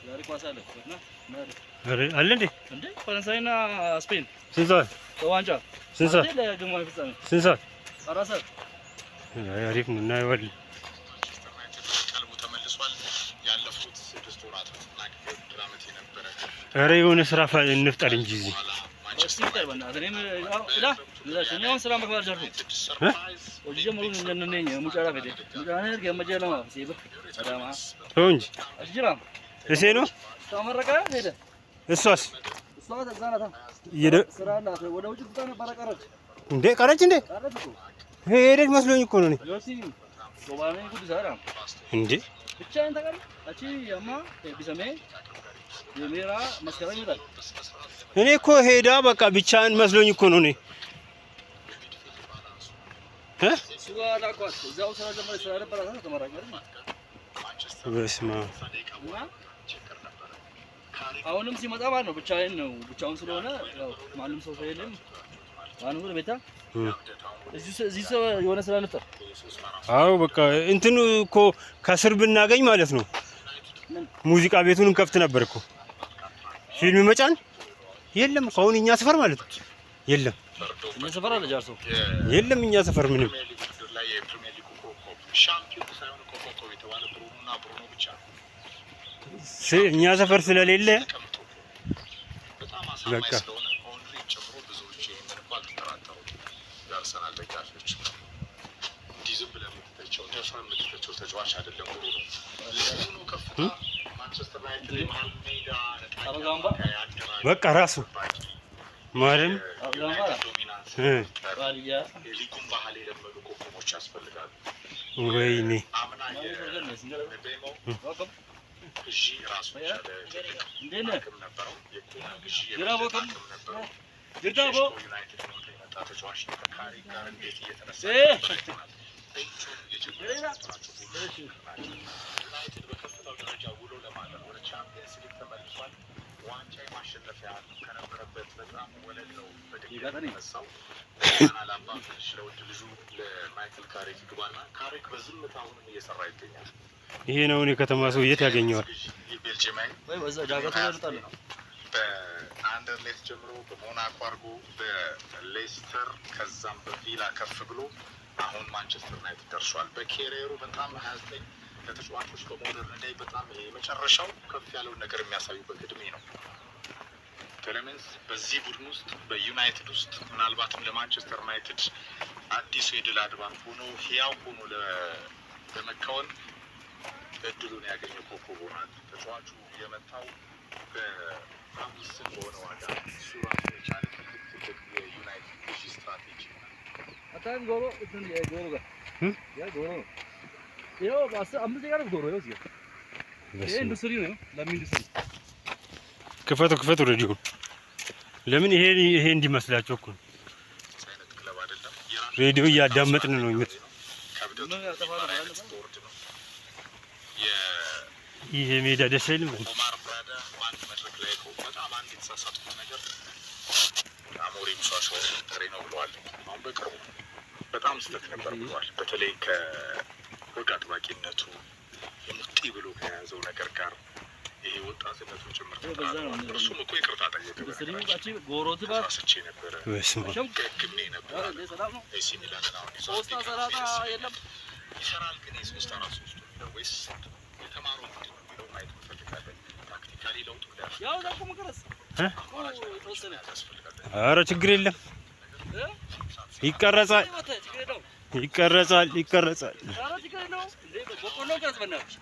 ዛሬ ኳስ አለ አለ እንዴ ፈረንሳይና ስፔን ስንት ሰዓት ዋንጫ ስንት ሰዓት ለግማሽ ፍጻሜ ስንት ሰዓት አራት ሰዓት አሪፍ ነው እናየዋለን። ኧረ የሆነ ስራ እንፍጠር እንጂ እዚህ ስራ መግባት ጀርቶ ተው እንጂ እሴ ነው እሷስ እንዴ ቀረች እንዴ ሄደች መስሎኝ እኮ ነው እንዴ ብቻዬን ታውቃለህ አቺ ያማ ቢሰሜ የሜራ መስከረም ይላል። እኔ እኮ ሄዳ በቃ ብቻዬን መስሎኝ እኮ ነው። እኔ ሱዋላ ኳስ እዛው ስራ ጀመረ ስራ ነበር አሁን ተመራቀ አይደል? በስመ አብ አሁንም ሲመጣ ማለት ነው ብቻዬን ነው። ብቻውን ስለሆነ ያው ማንም ሰው የለም። ማንም ወደ ቤታ እዚህ ሰው የሆነ ስራ ነበር። አዎ በቃ እንትኑ እኮ ከስር ብናገኝ ማለት ነው ሙዚቃ ቤቱን እንከፍት ነበር እኮ። ፊልም መጫን የለም እኮ አሁን እኛ ሰፈር ማለት ነው የለም። እኛ ሰፈር አለ ጃርሶ የለም እኛ ሰፈር ምንም እኛ ሰፈር ስለሌለ በጣም በቃ አሳማኝ ስለሆነ ኦንሪ ጨምሮ ብዙዎች ይሄንን እንኳን ተጠራጠሩ። የአርሰናል ደጋፊዎች እንዲህ ዝም ብለህ የምትተቸው ደፍረህ የምትተቸው ተጫዋች አይደለም። ጉሩ ነው ልዩ ነው ከፍታ ማንቸስተር ዩናይትድ የመሀል ሜዳ በቃ ራሱ ማረም ዶሚናንስ የሊጉን ባህል የለመዱ ኮከቦች ያስፈልጋሉ። ወይኔ አምና የቤሞ ግዢ ራሱ የቻለ አቅም ነበረው። የኮና ግዢ ነበረው። ዩናይትድ የመጣ ተጫዋች ካሪ ጋር እንዴት እየተነሳ ዩናይትድ በከፍታው ደረጃ ውሎ ለማለት ወደ ቻምፒየንስ ሊግ ተመልሷል። ዋንጫ የማሸነፊያ ከነበረበት በጣም ወለል ነው በድጋሚ የተነሳው። አላባ ለውድ ልጁ ለማይክል ካሪክ ግባና ካሪክ በዝምታ አሁንም እየሰራ ይገኛል። ይሄ ነው የከተማ ሰው የት ያገኘዋል? ቤልጂማይ ወይ በዛ ዳገቱ ያልጣል ነው በአንደርሌክት ጀምሮ በሞናኮ አድርጎ በሌስተር ከዛም በቪላ ከፍ ብሎ አሁን ማንቸስተር ዩናይትድ ደርሷል። በኬሪየሩ በጣም 29 ለተጫዋቾች በሞደርን ዴይ በጣም የመጨረሻው ከፍ ያለውን ነገር የሚያሳዩበት እድሜ ነው። ክሌመንስ በዚህ ቡድን ውስጥ በዩናይትድ ውስጥ ምናልባትም ለማንቸስተር ዩናይትድ አዲሱ የድል አድባር ሆኖ ህያው ሆኖ ለመከወን እድሉን ያገኘው ኮከብ ሆኗል። ተጫዋቹ የመጣው በአምስት በሆነ ዋጋ እሱ ራሱ የቻለ ትልቅ የዩናይትድ ግዢ ስትራቴጂ አታን ጎሮ እንትን የጎሮ ጋር ያ ጎሮ ይኸው አምስት ጋር ጎሮ ይኸው እዚህ ይሄ ኢንዱስትሪ ነው። ለምን ኢንዱስትሪ ክፈቱ ሬዲዮ ለምን ይሄ እንዲመስላቸው እኮ ሳይነት ክለብ አይደለም። ሬዲዮ እያዳመጥን ነው ይመት ይሄ ሜዳ ደስ አይልም። ኦማር ብራዳ አንድ መድረክ ላይ በጣም አንድ የተሳሳትኩት ነገር አሞሪም ሷሾ ጥሪ ነው ብለዋል። አሁን በቅርቡ በጣም ስህተት ነበር ብለዋል። በተለይ ከወግ አጥባቂነቱ የሙጢ ብሎ ከያዘው ነገር ጋር ይሄ ወጣትነቱን ጭምር እሱም እኮ ይቅርታ ጠየቀ። ተሳስቼ ነበረ ገግሜ ነበረ ኤሲ ሚላንን አሁን ይሰራል ግን የሶስት አራት ሶስቱ የሚለው ወይስ የተማረው ምንድን ነው የሚለው ማየት እንፈልጋለን። ፕራክቲካሊ ለውጡ ኧረ ችግር የለም ይቀረጻል።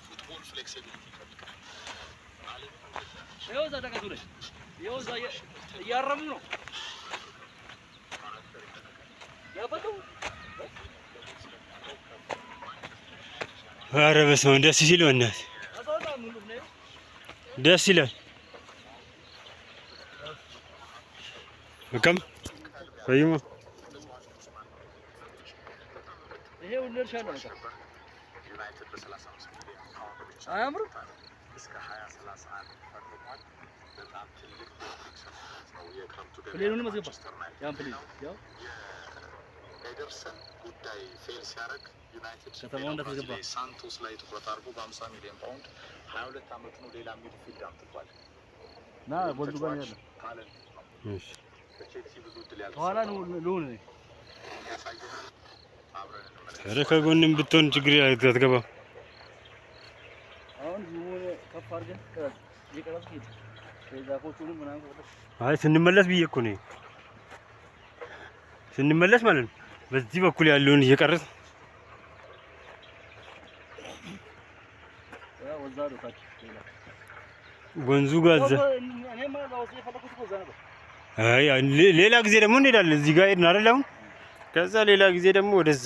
ፉትቦል ፍሌክሲቢሊቲ እያረሙ ነው ኧረ በስመ አብ ደስ ሲል በእናትህ ደስ ይላል። በቃም ፈይሞ ይሄ ሁሉ እርሻ ነው። ዩናይትድ በ35 ሚሊዮን ፓውንድ ብቻ አያምርም? እስከ 2031 ፈርሟል። በጣም ትልቅ ነው። የክረምቱ ፕሌኑን ማስገባ ያን ፕሌን ያው ኤደርሰን ጉዳይ ፌል ሲያደርግ ዩናይትድ ከተማው እንደተገባ ሳንቶስ ላይ ትኩረት አድርጎ በ50 ሚሊዮን ፓውንድ 22 ዓመት ነው ሌላ ሚድፊልድ አምጥቷል። ና ወልዱ ጋር ያለ ታለንት እሺ በቼልሲ ብዙ እድል ያለው ኋላ ነው ሉን ያሳየናል። አብረን እንመለከታለን። ኧረ ከጎንም ብትሆን ችግር አትገባም። አሁን ዙሙን ከፍ አድርገን ይቀራስ ሄድ ዛፎቹንም ምናምን አይ ስንመለስ ብዬ እኮ ነው ስንመለስ ማለት ነው። በዚህ በኩል ያለውን እየቀረጽ ወንዙ ጋር አይ ሌላ ጊዜ ደግሞ እንሄዳለን። እዚህ ጋር ሄድን አይደል? አሁን ከዛ ሌላ ጊዜ ደግሞ ወደዛ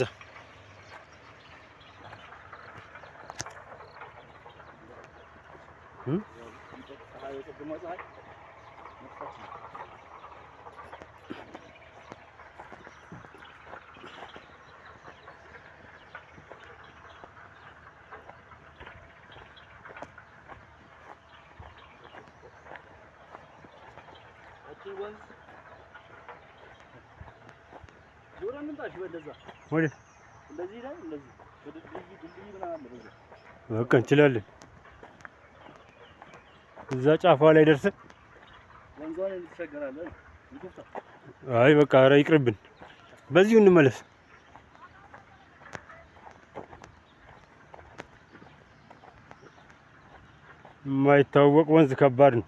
በቃ እንችላለን። እዛ ጫፏ ላይ ደርሰን አይ በቃ ኧረ ይቅርብን፣ በዚሁ እንመለስ። የማይታወቅ ወንዝ ከባድ ነው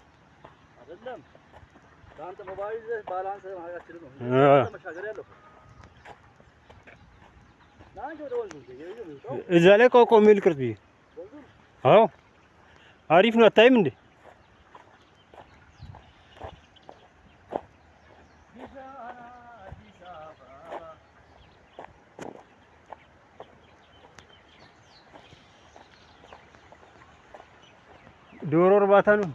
አይደለም። አንተ ሞባይል ባላንስ ማድረጋችን ነው መሻገር ያለው እዛ ላይ ቆቆም ይልቅርብ። አዎ አሪፍ ነው። አታይም እንዴ? ዶሮ እርባታ ነው።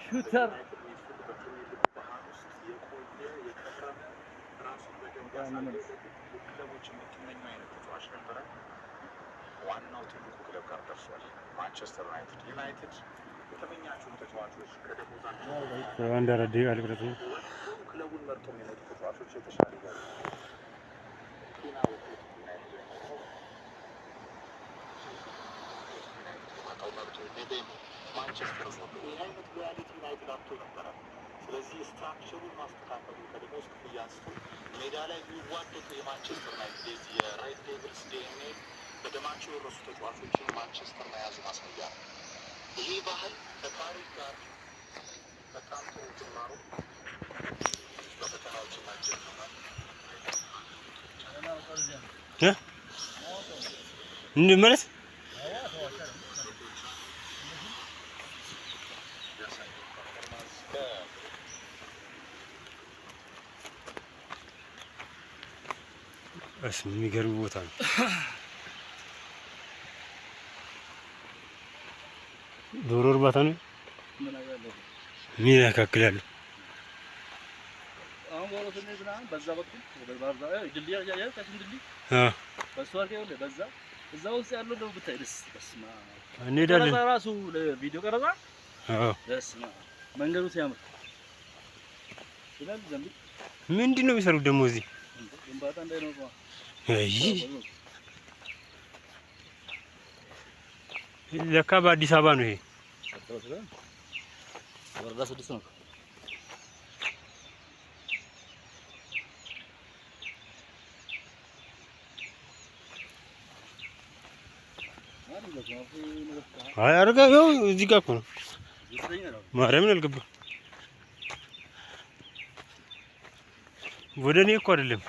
ሹተር ዋናው ትልቁ ክለብ ጋር ደርሷል። ማንቸስተር ዩናይትድ የተመኛቸውን ተጫዋቾች ከደሞዛቸው ክለቡን መርጦ የሚመጡ ተጫዋቾች የተሻለ ማንቸስተር ይህ አይነት ሪያሊቲ ዩናይትድ አጥቶ ነበረ። ስለዚህ ስትራክቸሩን ማስተካከሉ ከደሞዝ ክፍያ አንስቶ ሜዳ ላይ የሚዋደቁ የማንቸስተር ዩናይትድ የዚህ የሬድ ዴቪልስ ዲኤንኤ በደማቸው የወረሱ ተጫዋቾችን ማንቸስተር መያዝ ማሳያ ነው። ይህ ባህል ከታሪክ ጋር በጣም ጥሩ ጅማሮ በፈተናዎች ናቸው እንመለስ። የሚገርም ቦታ ነው። ዶሮ እርባታ ነው። ምን ያካክላል? አሁን ወሮ ትንሽ ብናን በዛ በኩል ወደ ባርዛ ድልድይ ያያል ከድልድይ በሱ አርገው በዛ እዛ ውስጥ ያለው ነው ብታይ ደስ በስማ እንሄዳለን። ራሱ ለቪዲዮ ቀረጻ በስማ መንገዱ ሲያምር ይላል። ዘንድ ምንድን ነው የሚሰሩት ደግሞ እዚህ? ግንባታ እንዳይኖር ለካ በአዲስ አበባ ነው ይሄ። ወረዳ 6 ነው። አይ አርጋ ይኸው እዚህ ጋር እኮ ነው። ማርያምን አልገባም። ወደ እኔ እኮ አይደለም።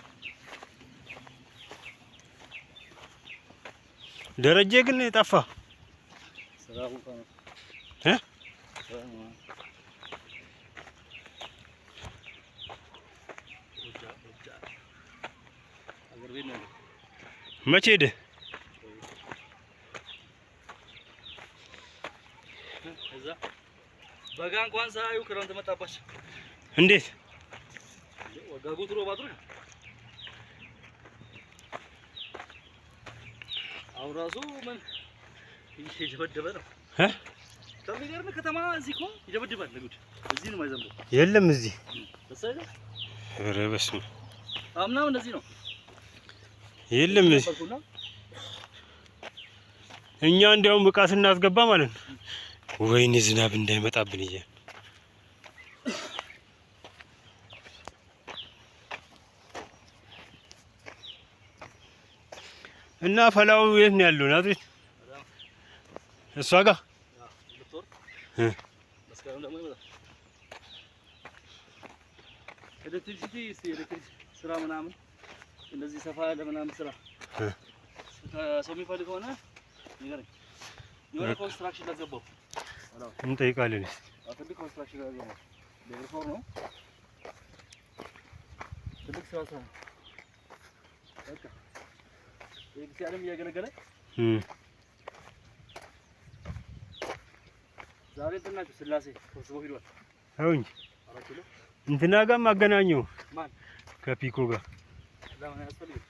ደረጀ ግን ጠፋ። መቼ ሄደ? እዛ በጋ እንኳን ሳያዩ ክረምት መጣባቸው። እንዴት ወጋጉ ትሮ ባጥሩ አሁን ራሱ ምን እየደበደበ ነው ከሚገርም ከተማ እዚህ እኮ ይደበድባል። ለጉድ እዚህ ነው የማይዘንበው። የለም እዚህ ተሰለ ኧረ በስመ አምናው እንደዚህ ነው። የለም እዚህ እኛ እንዲያውም ዕቃ ስናስገባ ማለት ነው ወይኔ ዝናብ እንዳይመጣብን እያ እና ፈላው የት ነው ያለው? ናዝሬት እሷ ጋር መስከረም ደግሞ ይመጣል። ኤሌክትሪሲቲ ኤሌክትሪክ ስራ ምናምን እንደዚህ ሰፋ ያለ ምናምን ስራ ሰው የሚፈልግ ከሆነ ንገረኝ። የሆነ ኮንስትራክሽን ላስገባው እንጠይቃለን። ትልቅ ኮንስትራክሽን ላስገባው ለሪፎር ነው። ትልቅ ስራ ስራ በቃ ኤግዚአለም እያገለገለ ዛሬ እንትናችሁ ስላሴ ተሰብስበው ሄዷል። አሁን 4 ኪሎ እንትና ጋር ማገናኘው ማን ከፒኮ ጋር ለምን ያስፈልግ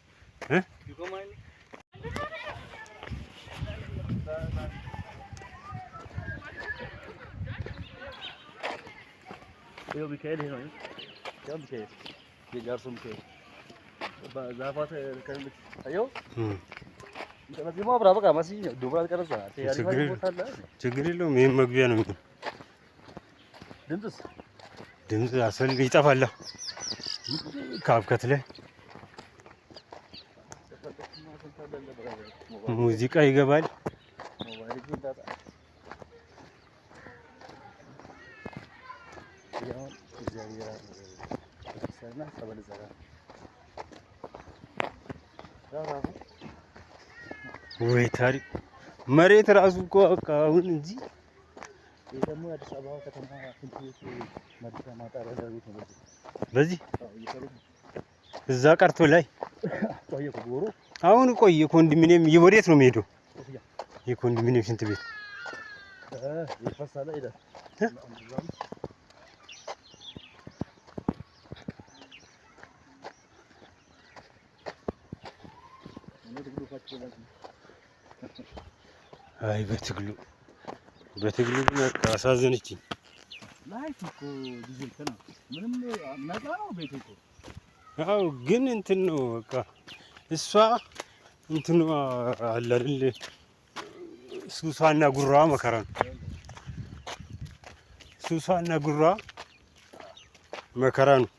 ፒኮ ማን ይኸው ሚካኤል ይሄ ነው ያው ሚካኤል የጃርሶ ሚካኤል በዛፋት ከልክ አየው እንደዚህ ማብራ በቃ ማሲ ዱብራ ተቀረጸ ችግር የለውም። ይሄን መግቢያ ነው የሚሆነው። ድምፅ አስፈልግ ይጠፋል ካብከት ላይ ሙዚቃ ይገባል። ወይ ታሪክ መሬት ራሱ እኮ በቃ አሁን እንጂ ደግሞ አዲስ አበባ ከተማ ትንሽ መድረሻ ማጣሪያ ዳዊት ነው። በዚህ እዛ ቀርቶ ላይ አሁን ቆየ ኮንዶሚኒየም ወዴት ነው የሚሄደው? የኮንዶሚኒየም ሽንት ቤት ይፈሳል አይደል? አይ በትግሉ ግን በቃ አሳዘነችኝ። ላይፍ እኮ ዲጂል ከና ምንም ነፃ ነው ቤት እኮ። አዎ ግን እንትን ነው በቃ እሷ እንትኑ አለ አይደል ሱሷና ጉራ መከራ ነው። ሱሷና ጉራ መከራ ነው።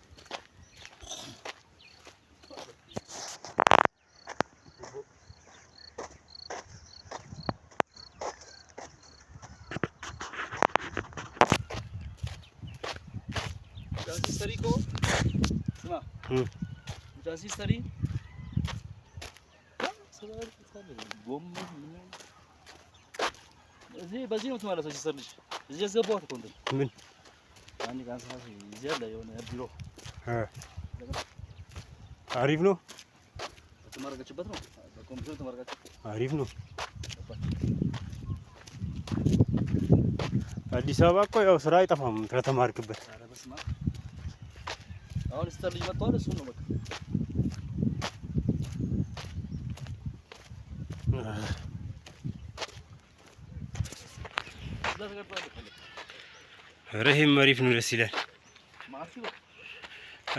Transistorico, sma. Transistori. በዚህ ነው ተማለሰች ሰርልሽ እዚህ ያስገባሁት እኮ እንዴ ምን አንድ ጋር ሳስ እዚህ ያለ የሆነ ቢሮ አሪፍ ነው። ተመረቀችበት ነው በኮምፒውተር ተመረቀች። አሪፍ ነው። አዲስ አበባ እኮ ያው ስራ አይጠፋም ከተማርክበት። ኧረ በስመ አብ አሁን ስተር ልጅ መጥቷል። እሱ ነው በቃ ኧረ ይሄም አሪፍ ነው፣ ደስ ይላል።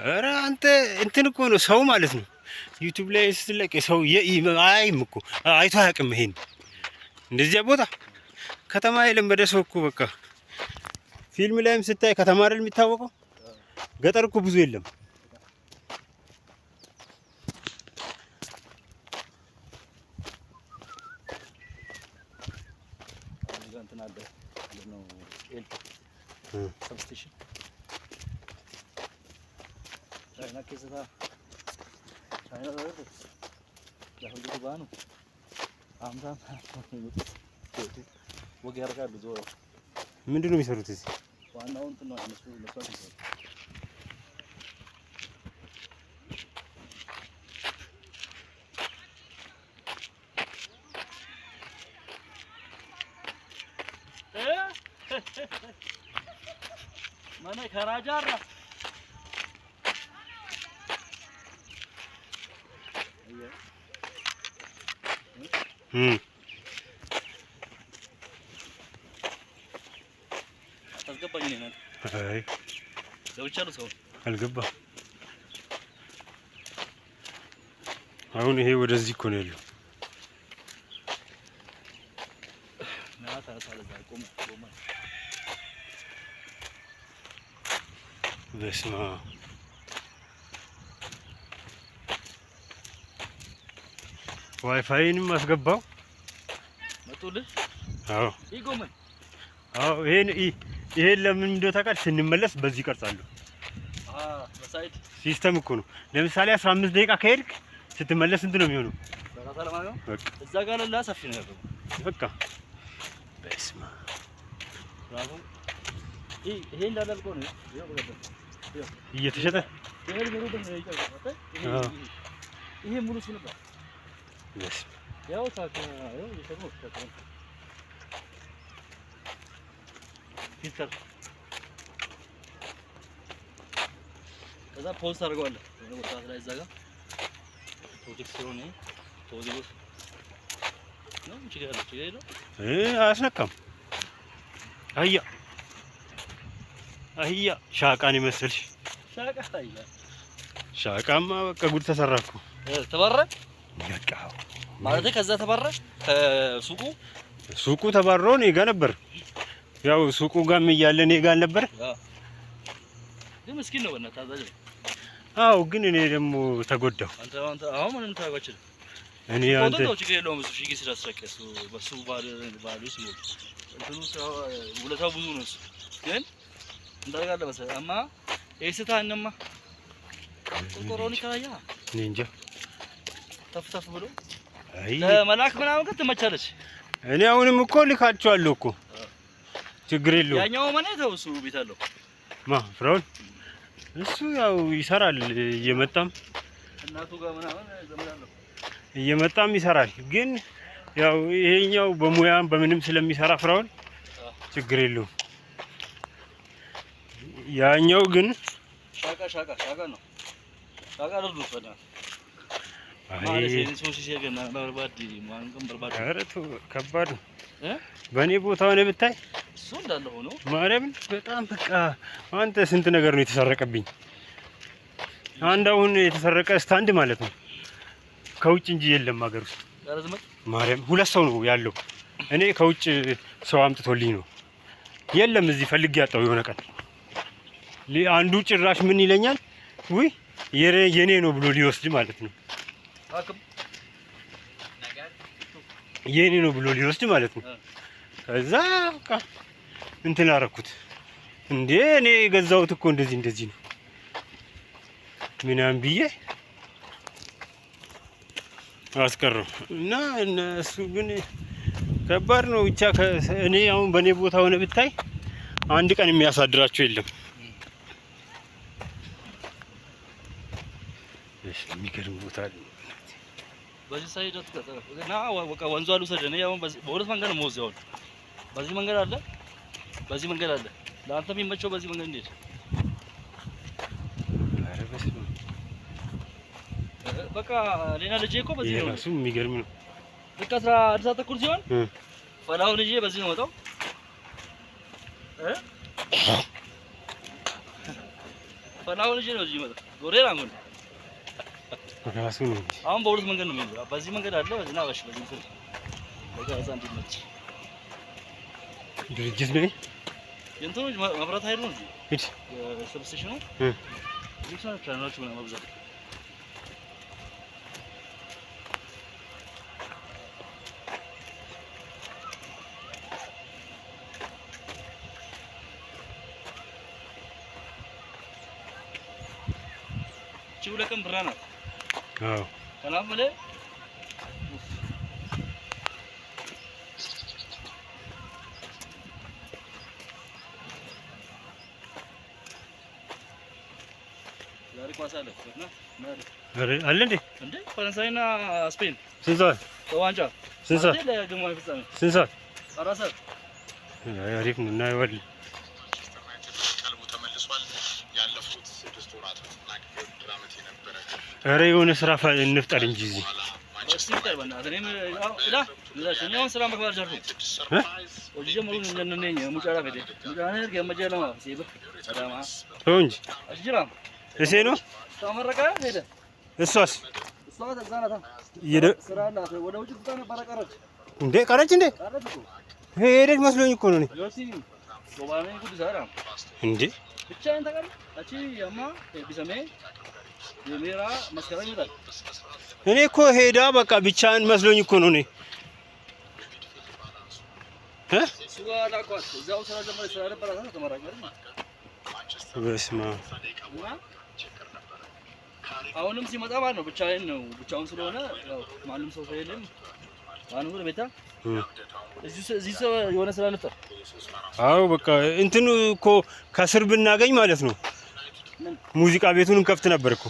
ኧረ አንተ እንትን እኮ ነው ሰው ማለት ነው። ዩቲዩብ ላይ ስትለቅ ሰው አይም እኮ አይቶ አያውቅም። ይሄን እንደዚያ ቦታ ከተማ የለመደ ሰው እኮ በቃ ፊልም ላይም ስታይ ከተማ አይደል የሚታወቀው። ገጠር እኮ ብዙ የለም። ሰብስቴሽን ቻይና ከሰታ ቻይና ነው ያሁሉ ባኑ አምሳም ወግ ያደርጋሉ። ዞሮ ምንድን ነው የሚሰሩት እዚህ? ዋናው እንትን ነው እነሱ ይሰሩ ማነ ከራጃራ አስገባኝ ነኝ። አይ ገብቻለሁ። ሰው አልገባም። አሁን ይሄ ወደዚህ እኮ ነው ያለው። ናታ ታለዛ ቆም ቆም በስመ አብ ዋይፋይንም አስገባው መጡልህ። አዎ ይጎመን አዎ ይሄን ለምን እንደው ታውቃለህ? ስንመለስ በዚህ ቀርጻለሁ። በሳይድ ሲስተም እኮ ነው። ለምሳሌ 15 ደቂቃ ከሄድክ ስትመለስ እንት ነው የሚሆነው። በቃ ሰላም ነው። በቃ እዛ ጋር ለላ ሰፊ ነው ያለው። በቃ በስመ አብ ብራቮ። ይሄ እንዳላልቆ ነው እየተሸጠ ይሄ ሙሉ እሱ ነበር። ያው ታካ ያው ይሰሩ ታካ ፊልተር ከዛ ፖስት አድርገዋለሁ ወጣት ላይ እዛ ጋር ፕሮጀክት ስለሆነ ተወዲው ነው ችግር አያስነካም። አህያ ሻቃን ይመስልሽ ሻቃማ በቃ ጉድ ተሰራኩ። ተባረረ በቃ ማለት ከዛ ተባረረ ሱቁ ተባረረ እኔ ጋር ነበር። ያው ሱቁ ጋርም እያለ እኔ ጋር ነበር። ግን ምስኪን ነው በእናትህ ታዛዥ ነው። አዎ ግን እኔ ደግሞ ተጎዳሁ። አንተ አሁን ምንም ታውቃችሁ እኔ አንተ ችግር የለውም እሱ ሺህ ጊዜ ሲያስረከስ በሱ ባሉስ ነው እንትኑ ውለታው ብዙ ነው። ግን እንዳልጋለ መሰለህ አማ ኤስታንማ ቆሮኒ ካያ እኔ እንጃ ተፍተፍ ብሎ ለመላክ ምናምን ከተመቻለች እኔ አሁንም እኮ ልካቸዋለሁ እኮ ችግር የለውም። ያኛው ማን ነው እሱ ቤት አለው ፍራውን እሱ ያው ይሰራል እየመጣም እናቱ ጋር ምናምን ዘመዳለው እየመጣም ይሰራል። ግን ያው ይሄኛው በሙያም በምንም ስለሚሰራ ፍራውን ችግር የለውም። ያኛው ግን ሻቃ ነው። ሻቃ ደርዱት ፈና ከባድ ነው። በእኔ ቦታ ሆነ ብታይ እሱ እንዳለ ሆኖ ማርያምን በጣም በቃ አንተ ስንት ነገር ነው የተሰረቀብኝ። አንድ አሁን የተሰረቀ ስታንድ ማለት ነው ከውጭ እንጂ የለም ሀገር ውስጥ ማርያም 2 ሰው ነው ያለው። እኔ ከውጭ ሰው አምጥቶልኝ ነው የለም እዚህ ፈልጌ ያጣው የሆነ ቀን አንዱ ጭራሽ ምን ይለኛል ውይ የኔ ነው ብሎ ሊወስድ ማለት ነው። የኔ ነው ብሎ ሊወስድ ማለት ነው። ከዛ በቃ እንትን አደረኩት እንዴ እኔ የገዛሁት እኮ እንደዚህ ነው ምናምን ብዬ አስቀረው እና እነሱ ግን ከባድ ነው ብቻ እኔ አሁን በኔ ቦታ ሆነ ብታይ አንድ ቀን የሚያሳድራቸው የለም። እሺ የሚገርም ቦታ በዚህ ሳይድ እና በቃ ወንዙ አሉ ሰደነ ያው በሁለት መንገድ ነው የምወዘው። በዚህ መንገድ አለ በዚህ መንገድ አለ። ለአንተ የሚመቸው በዚህ መንገድ እንዴት በቃ ሌላ ልጄ እኮ በዚህ ነው እሱ የሚገርም ነው። ልክ 11 ሰዓት ተኩል ሲሆን ፈላው ልጄ በዚህ ነው ወጣው ፈላው ልጄ ነው እዚህ መጣ ዶሬራ ነው ራሱ ነው። አሁን በሁለት መንገድ ነው የሚሄደው። በዚህ መንገድ አለ በዚህ ነው በዚህ መንገድ በቃ እዛ እንዲመች ድርጅት ነው የእንትኑ መብራት ኃይሉ ነው እዚህ ሰብስቴሽኑ ሊክሳን ቻናሎች ምናምን መብዛት ችውለቀም ብራና አዎ ሰላም ብለ ዛሬ ኳስ አለ አለ እንዴ ፈረንሳይና ስፔን ስንት ሰዓት ዋንጫ ስንት ሰዓት ለግማሽ ፍጻሜ ስንት ሰዓት 4 ሰዓት አሪፍ ነው እናየዋለን። ቀልቡ ተመልሷል። ያለፉት 6 ወራት ድራማት የነበረ ኧረ የሆነ ስራ እንፍጠር እንጂ እዚህ ስራ መግባት ጀርኩ ወጀመሩ እንደነነኝ ሙጫራ ፈደ ሙጫራ ነገር የመጀለማ ሲብ ሰላማ እንጂ አጅራም እሴ ነው ተመረቀ ሄደ እሷስ ተዛናታ ስራላት ወደ ውጭ ትታ ነበር ቀረች እንዴ ቀረች እንዴ ሄደች መስሎኝ እኮ ነው ዮሲ ጎባኔ ጉድ ዛራ እንዴ ብቻ እንተቀል አቺ ያማ ቢሰሜ የሜራ መስከረም ይላል እኔ እኮ ሄዳ በቃ ብቻን መስሎኝ እኮ ነው። እኔ ሱዋላ ኳስ እዛው ስራ ጀመረ ስራ ነበር ተመራጭ ማለት በስማ አሁንም ሲመጣ ማለት ነው ብቻዬን ነው ብቻውን ስለሆነ ያው ማንም ሰው ስለሌለም ማንም ወደ ቤታ እዚህ ሰው የሆነ ስራ ነበር። አዎ በቃ እንትኑ እኮ ከስር ብናገኝ ማለት ነው ሙዚቃ ቤቱን እንከፍት ነበር እኮ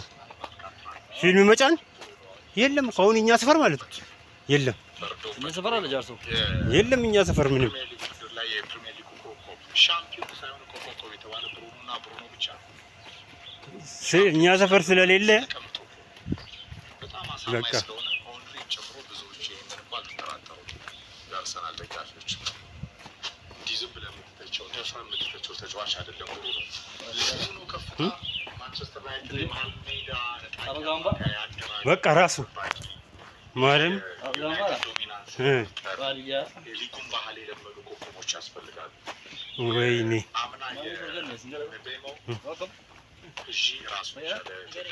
ፊልም መጫን የለም እኮ አሁን እኛ ሰፈር ማለት ነው የለም። እኛ ሰፈር አለ ጃርሶ የለም እኛ ሰፈር ምንም ላይ የፕሪሚየር ሊግ ኮከብ ሻምፒዮን ሳይሆን ኮከብ የተባለ ብሩኖና ብሩኖ ብቻ እኛ ሰፈር ስለሌለ በጣም አሳማኝ ስለሆነ ኦንሪ ጨምሮ ብዙዎች ይሄንን እንኳን ተጠራጠሩ። ያርሰናል ደጋፊዎች እንዲህ ዝም ብለህ የምትተቸው ተጫዋች አይደለም ነው ከፍታ ማንቸስተር ዩናይትድ የመሀል ሜዳ በቃ ራሱ ማለም ዶሚናንስ የሊጉን ባህል የለመዱ ኮከቦች ያስፈልጋሉ። ወይኔ አምና የቤሞ ግዢ ራሱ የቻለ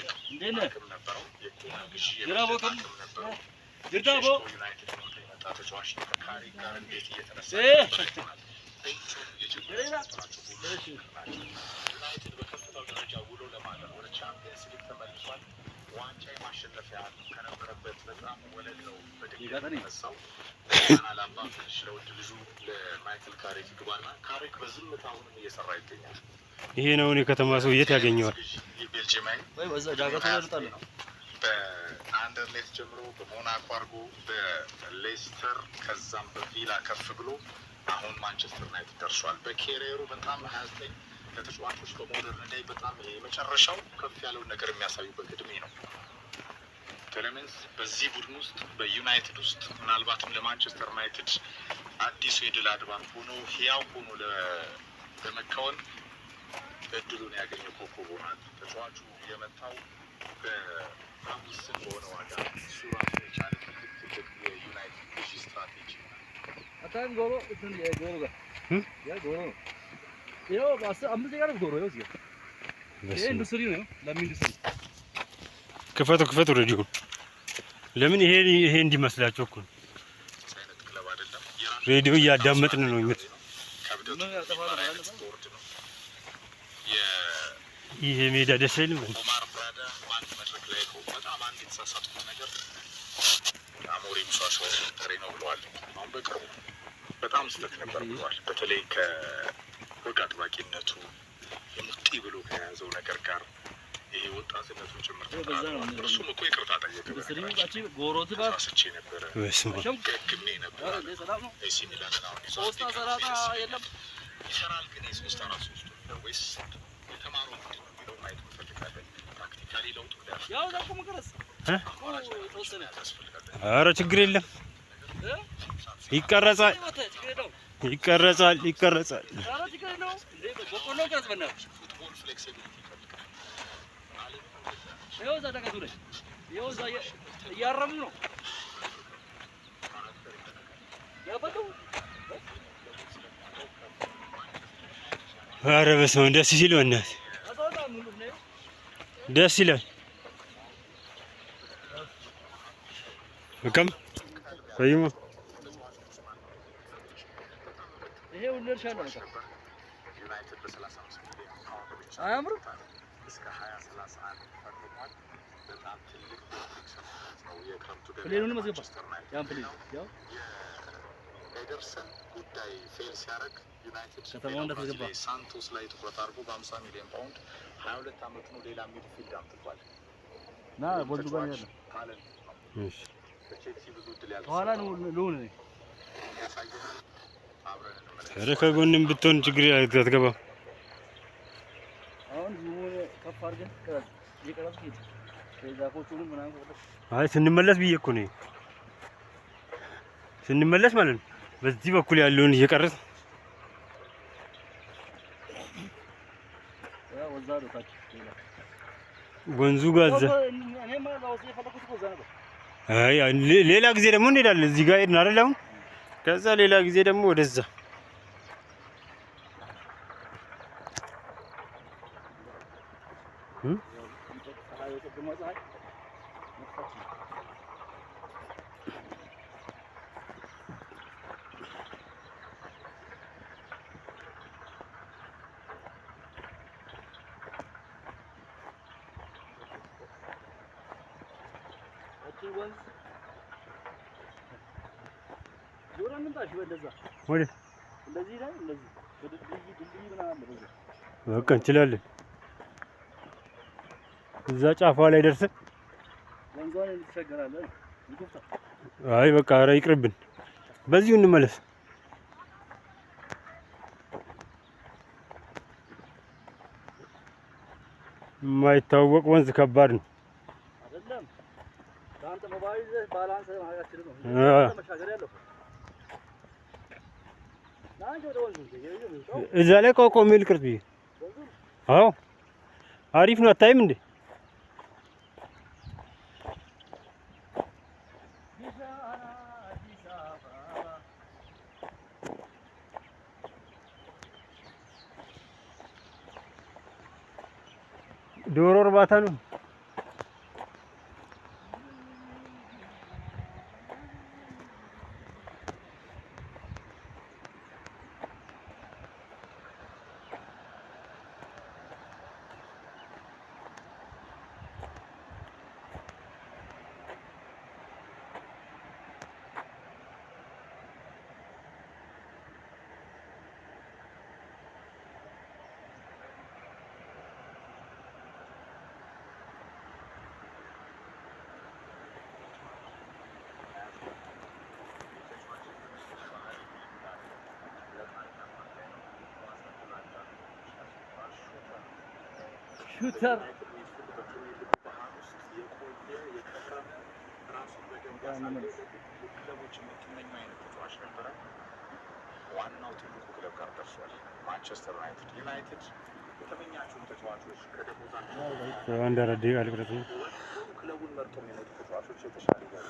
አቅም ነበረው። የኮና ግዢ አቅም ነበረው። ዩናይትድ የመጣ ተጫዋች ከካሪ ጋር እንዴት እየተነሳ ዩናይትድ በከፍታው ደረጃ ውሎ ለማለት ወደ ቻምፒየንስ ሊግ ተመልሷል። ዋንጫ የማሸነፊያ ከነበረበት በጣም ወለል ነው በድጋሚ የተነሳው። አላባ ትንሽ ለውድ ልጁ ለማይክል ካሪክ ግባና ካሪክ በዝምታ አሁንም እየሰራ ይገኛል። ይሄ ነው የከተማ ሰው የት ያገኘዋል? ቤልጂየማዊ ወይ በዛ ዳገት ተወርጣለ ነው። በአንደርሌክት ጀምሮ በሞናኮ አድርጎ በሌስተር ከዛም በቪላ ከፍ ብሎ አሁን ማንቸስተር ዩናይትድ ደርሷል። በኬሪየሩ በጣም 29 ከተጫዋቾች በሞደርን ዴይ በጣም የመጨረሻው ከፍ ያለውን ነገር የሚያሳዩበት እድሜ ነው። ቴሌሜንስ በዚህ ቡድን ውስጥ በዩናይትድ ውስጥ ምናልባትም ለማንቸስተር ዩናይትድ አዲሱ የድል አድባር ሆኖ ህያው ሆኖ ለመከወን እድሉን ያገኘው ኮከብ ሆኗል። ተጫዋቹ የመጣው በጣም ውስን በሆነ ዋጋ እሱ ራሱ የቻለ ትልቅ የዩናይትድ ግዢ ስትራቴጂ አታን ጎሮ እንትን የጎሮ ጋር ያ ጎሮ ነው። ይኸው አምስት ጋር ጎሮ ይኸው እዚህ ይሄ ኢንዱስትሪ ነው። ለምን ኢንዱስትሪ ክፈቱ ሬዲዮ ለምን ይሄ እንዲመስላችሁ እኮ አይነት ክለብ አይደለም። ሬዲዮ እያዳመጥን ነው ይመት ይሄ ሜዳ ደስ አይልም። ኦማር ብራዳ በአንድ መድረክ ላይ በጣም አንድ የተሳሳቱት ነገር አሞሪም ሷሻው ተሬ ነው ብለዋል። አሁን በቅርቡ በጣም ስህተት ነበር ብለዋል። በተለይ ከወግ አጥባቂነቱ የሙጢ ብሎ ከያዘው ነገር ጋር ይሄ ወጣትነቱ ጭምር እርሱም እኮ ይቅርታ ጠየቀ። ጎሮት ጋር ስቼ ነበረ ገግሜ ነበረ ኤሲ ሚላንን አሁን ሶስት ሰራታ የለም ይሰራል ግን የሶስት አራት ሶስት ወይስ የተማረው ምንድን ነው የሚለው ማየት እንፈልጋለን። ፕራክቲካሊ ለውጡ ያው ዛኮ መከረስ ኧረ ችግር የለም ይቀረጻል። ፉትቦል ፍሌክሲቢሊቲ ይኸው እዛ ዳገቱ ላይ ይኸው እዛ እያረሙ ነው ያበቀው። ኧረ በስመ አብ ደስ ሲል በእናትህ ደስ ይላል። በቃም ሰይሞ ይሄ ሁሉ እርሻ ነው። ዩናይትድ በ35 ሚሊዮን ፓውንድ ብቻ አያምርም? እስከ 2031 ፈርሟል። በጣም ትልቅ ነው። የክረምቱ ፕሌኑን መስገባ ያን ፕሌን ያው ኤደርሰን ጉዳይ ፌል ሲያደርግ ዩናይትድ ከተማው እንደተገባ ሳንቶስ ላይ ትኩረት አድርጎ በ50 ሚሊዮን ፓውንድ 22 ዓመት ነው ሌላ ሚድፊልድ አምጥቷል። ና ቦልዱ ጋር ያለ ታለንት ነው። እሺ በቼልሲ ብዙ ድል ያለው ኋላ ነው ሉን ያሳየናል። አብረን እንመለከት። ኧረ ከጎንም ብትሆን ችግር አትገባም። አሁን ዙሙን ከፍ አድርገን የቀረጽ ጌት ዛፎቹንም ምናምን አይ ስንመለስ ብዬ እኮ ነው ስንመለስ ማለት ነው። በዚህ በኩል ያለውን እየቀረጽ ወንዙ ጋር አይ ሌላ ጊዜ ደግሞ እንሄዳለን። እዚህ ጋር ሄድን አይደል? አሁን ከዛ ሌላ ጊዜ ደግሞ ወደዛ በቃ እንችላለን። እዛ ጫፏ ላይ ደርሰን አይ በቃ ኧረ ይቅርብን፣ በዚሁ እንመለስ። የማይታወቅ ወንዝ ከባድ ነው አይደለም። አንተ ሞባይል ባላንስ ማድረግ ነው መሻገር ያለው እዛ ላይ ቆቆ ሚል ቅርጽ ብዬ አዎ አሪፍ ነው። አታይም እንዴ? ዶሮ እርባታ ነው። ሹተር ዋናው ትልቁ ክለብ ጋር ደርሷል። ማንቸስተር ዩናይትድ የተመኛቸውን ተጫዋቾች ከደሞዛቸው አንድ አራት ደቂቃ ልቅረጽ ነው። ክለቡን መርጦ የሚመጡ ተጫዋቾች የተሻለ ጋር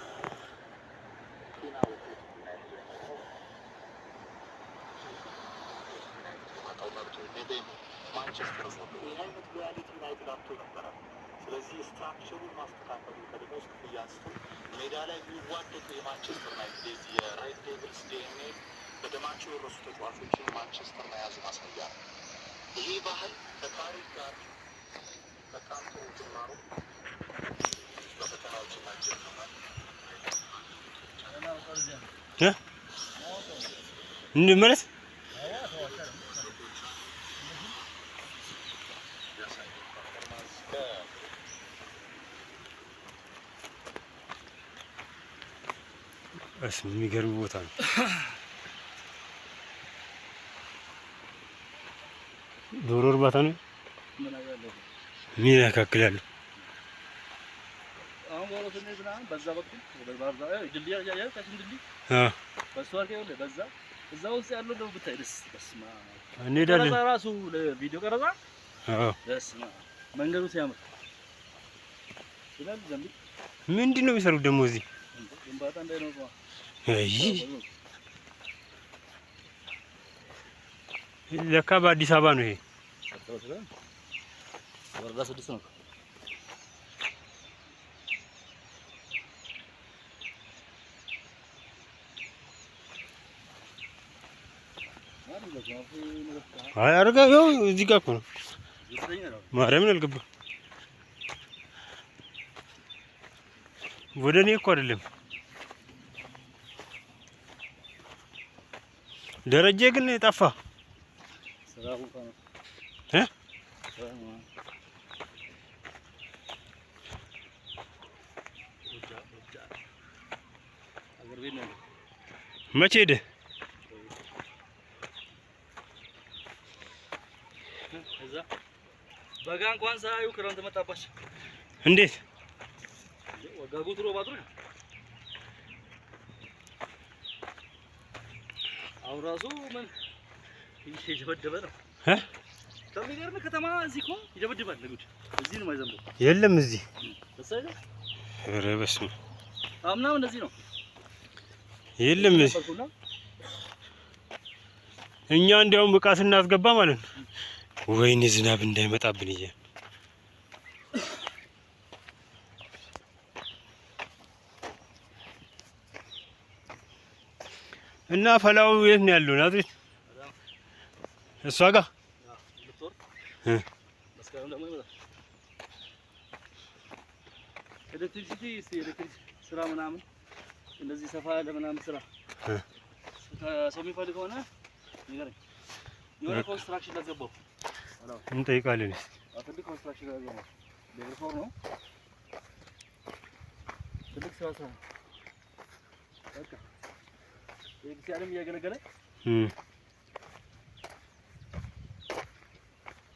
ማንቸስተር አይነት ሪያሊቲ ዩናይትድ አጥቶ ነበረ። ስለዚህ ስትራክቸሩን ማስተካከሉ ከደሞዝ ክፍያ አንስቶ ሜዳ ላይ የሚዋደቁ የማንቸስተር ዩናይትድ የዚህ የራይት ዴቪልስ ዲኤንኤ በደማቸው የረሱ ተጫዋቾችን ማንቸስተር መያዙ ማሳያ ነው። ይሄ ባህል ከታሪክ ጋር በጣም ጥሩ ጅማሮ በፈተናዎችና ጀርመን እንመለስ የሚገርም ቦታ ነው። ዶሮ እርባታ ነው። ምን ያካክላል? አሁን ወሮትን ዝናን በዛ በኩል በባርዛ ድልድይ ያያል ከስንት ድልድይ በሱ አርገው በዛ እዛ ውስጥ ያለው ነው ብታይ ደስ በስማ እንሄዳለን። ራሱ ለቪዲዮ ቀረጻ በስማ መንገዱ ሲያምር ስለዚህ ዘንድ ምንድን ነው የሚሰሩት ደግሞ እዚህ? ግንባታ እንዳይኖር አይ ለካ በአዲስ አበባ ነው ይሄ። ወረዳ 6 ነው። አይ አርጋ ያው እዚህ ጋር እኮ ነው። ማርያምን አልገባም። ወደ እኔ እኮ አይደለም። ደረጀ ግን ጠፋ። ስራው ነው መቼ ሄደ? እዛ በጋ እንኳን ሳያዩ ክረምት መጣባቸው። እንዴት ወጋጉ ትሮ ባጥሩ አሁን ራሱ ምን እየደበደበ ነው ከሚገርም ከተማ እዚህ እኮ ይደበድባል። ለጉድ እዚህ ነው የማይዘንበው። የለም እዚህ ተሳይለ ኧረ በስመ አብ አምናም እንደዚህ ነው። የለም እዚህ እኛ እንዲያውም ዕቃ ስናስገባ ማለት ነው ወይኔ ዝናብ እንዳይመጣብን እየ እና ፈላው የት ነው ያለው? ናዝሬት እሷ ጋር መስከረም ደግሞ ይመጣል። ኤሌክትሪሲቲ ኤሌክትሪክ ስራ ምናምን እንደዚህ ሰፋ ያለ ምናምን ስራ ሰው የሚፈልግ ሆነ ይገርም የሆነ ኮንስትራክሽን ላስገባው እንጠይቃለን። ትልቅ ኮንስትራክሽን ላስገባው ዴቨሎፐር ነው። ትልቅ ስራ ስራ በቃ የክርስቲያንም እያገለገለ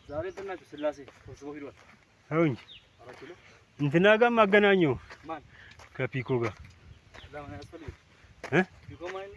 ዛሬ እንትን ናቸው ስላሴ ተሰብስበው ሂዷል። አሁን 4 ኪሎ እንትና ጋር ማገናኘው ማን ከፒኮ ጋር ለምን ያስፈልግ እ ፒኮ ማን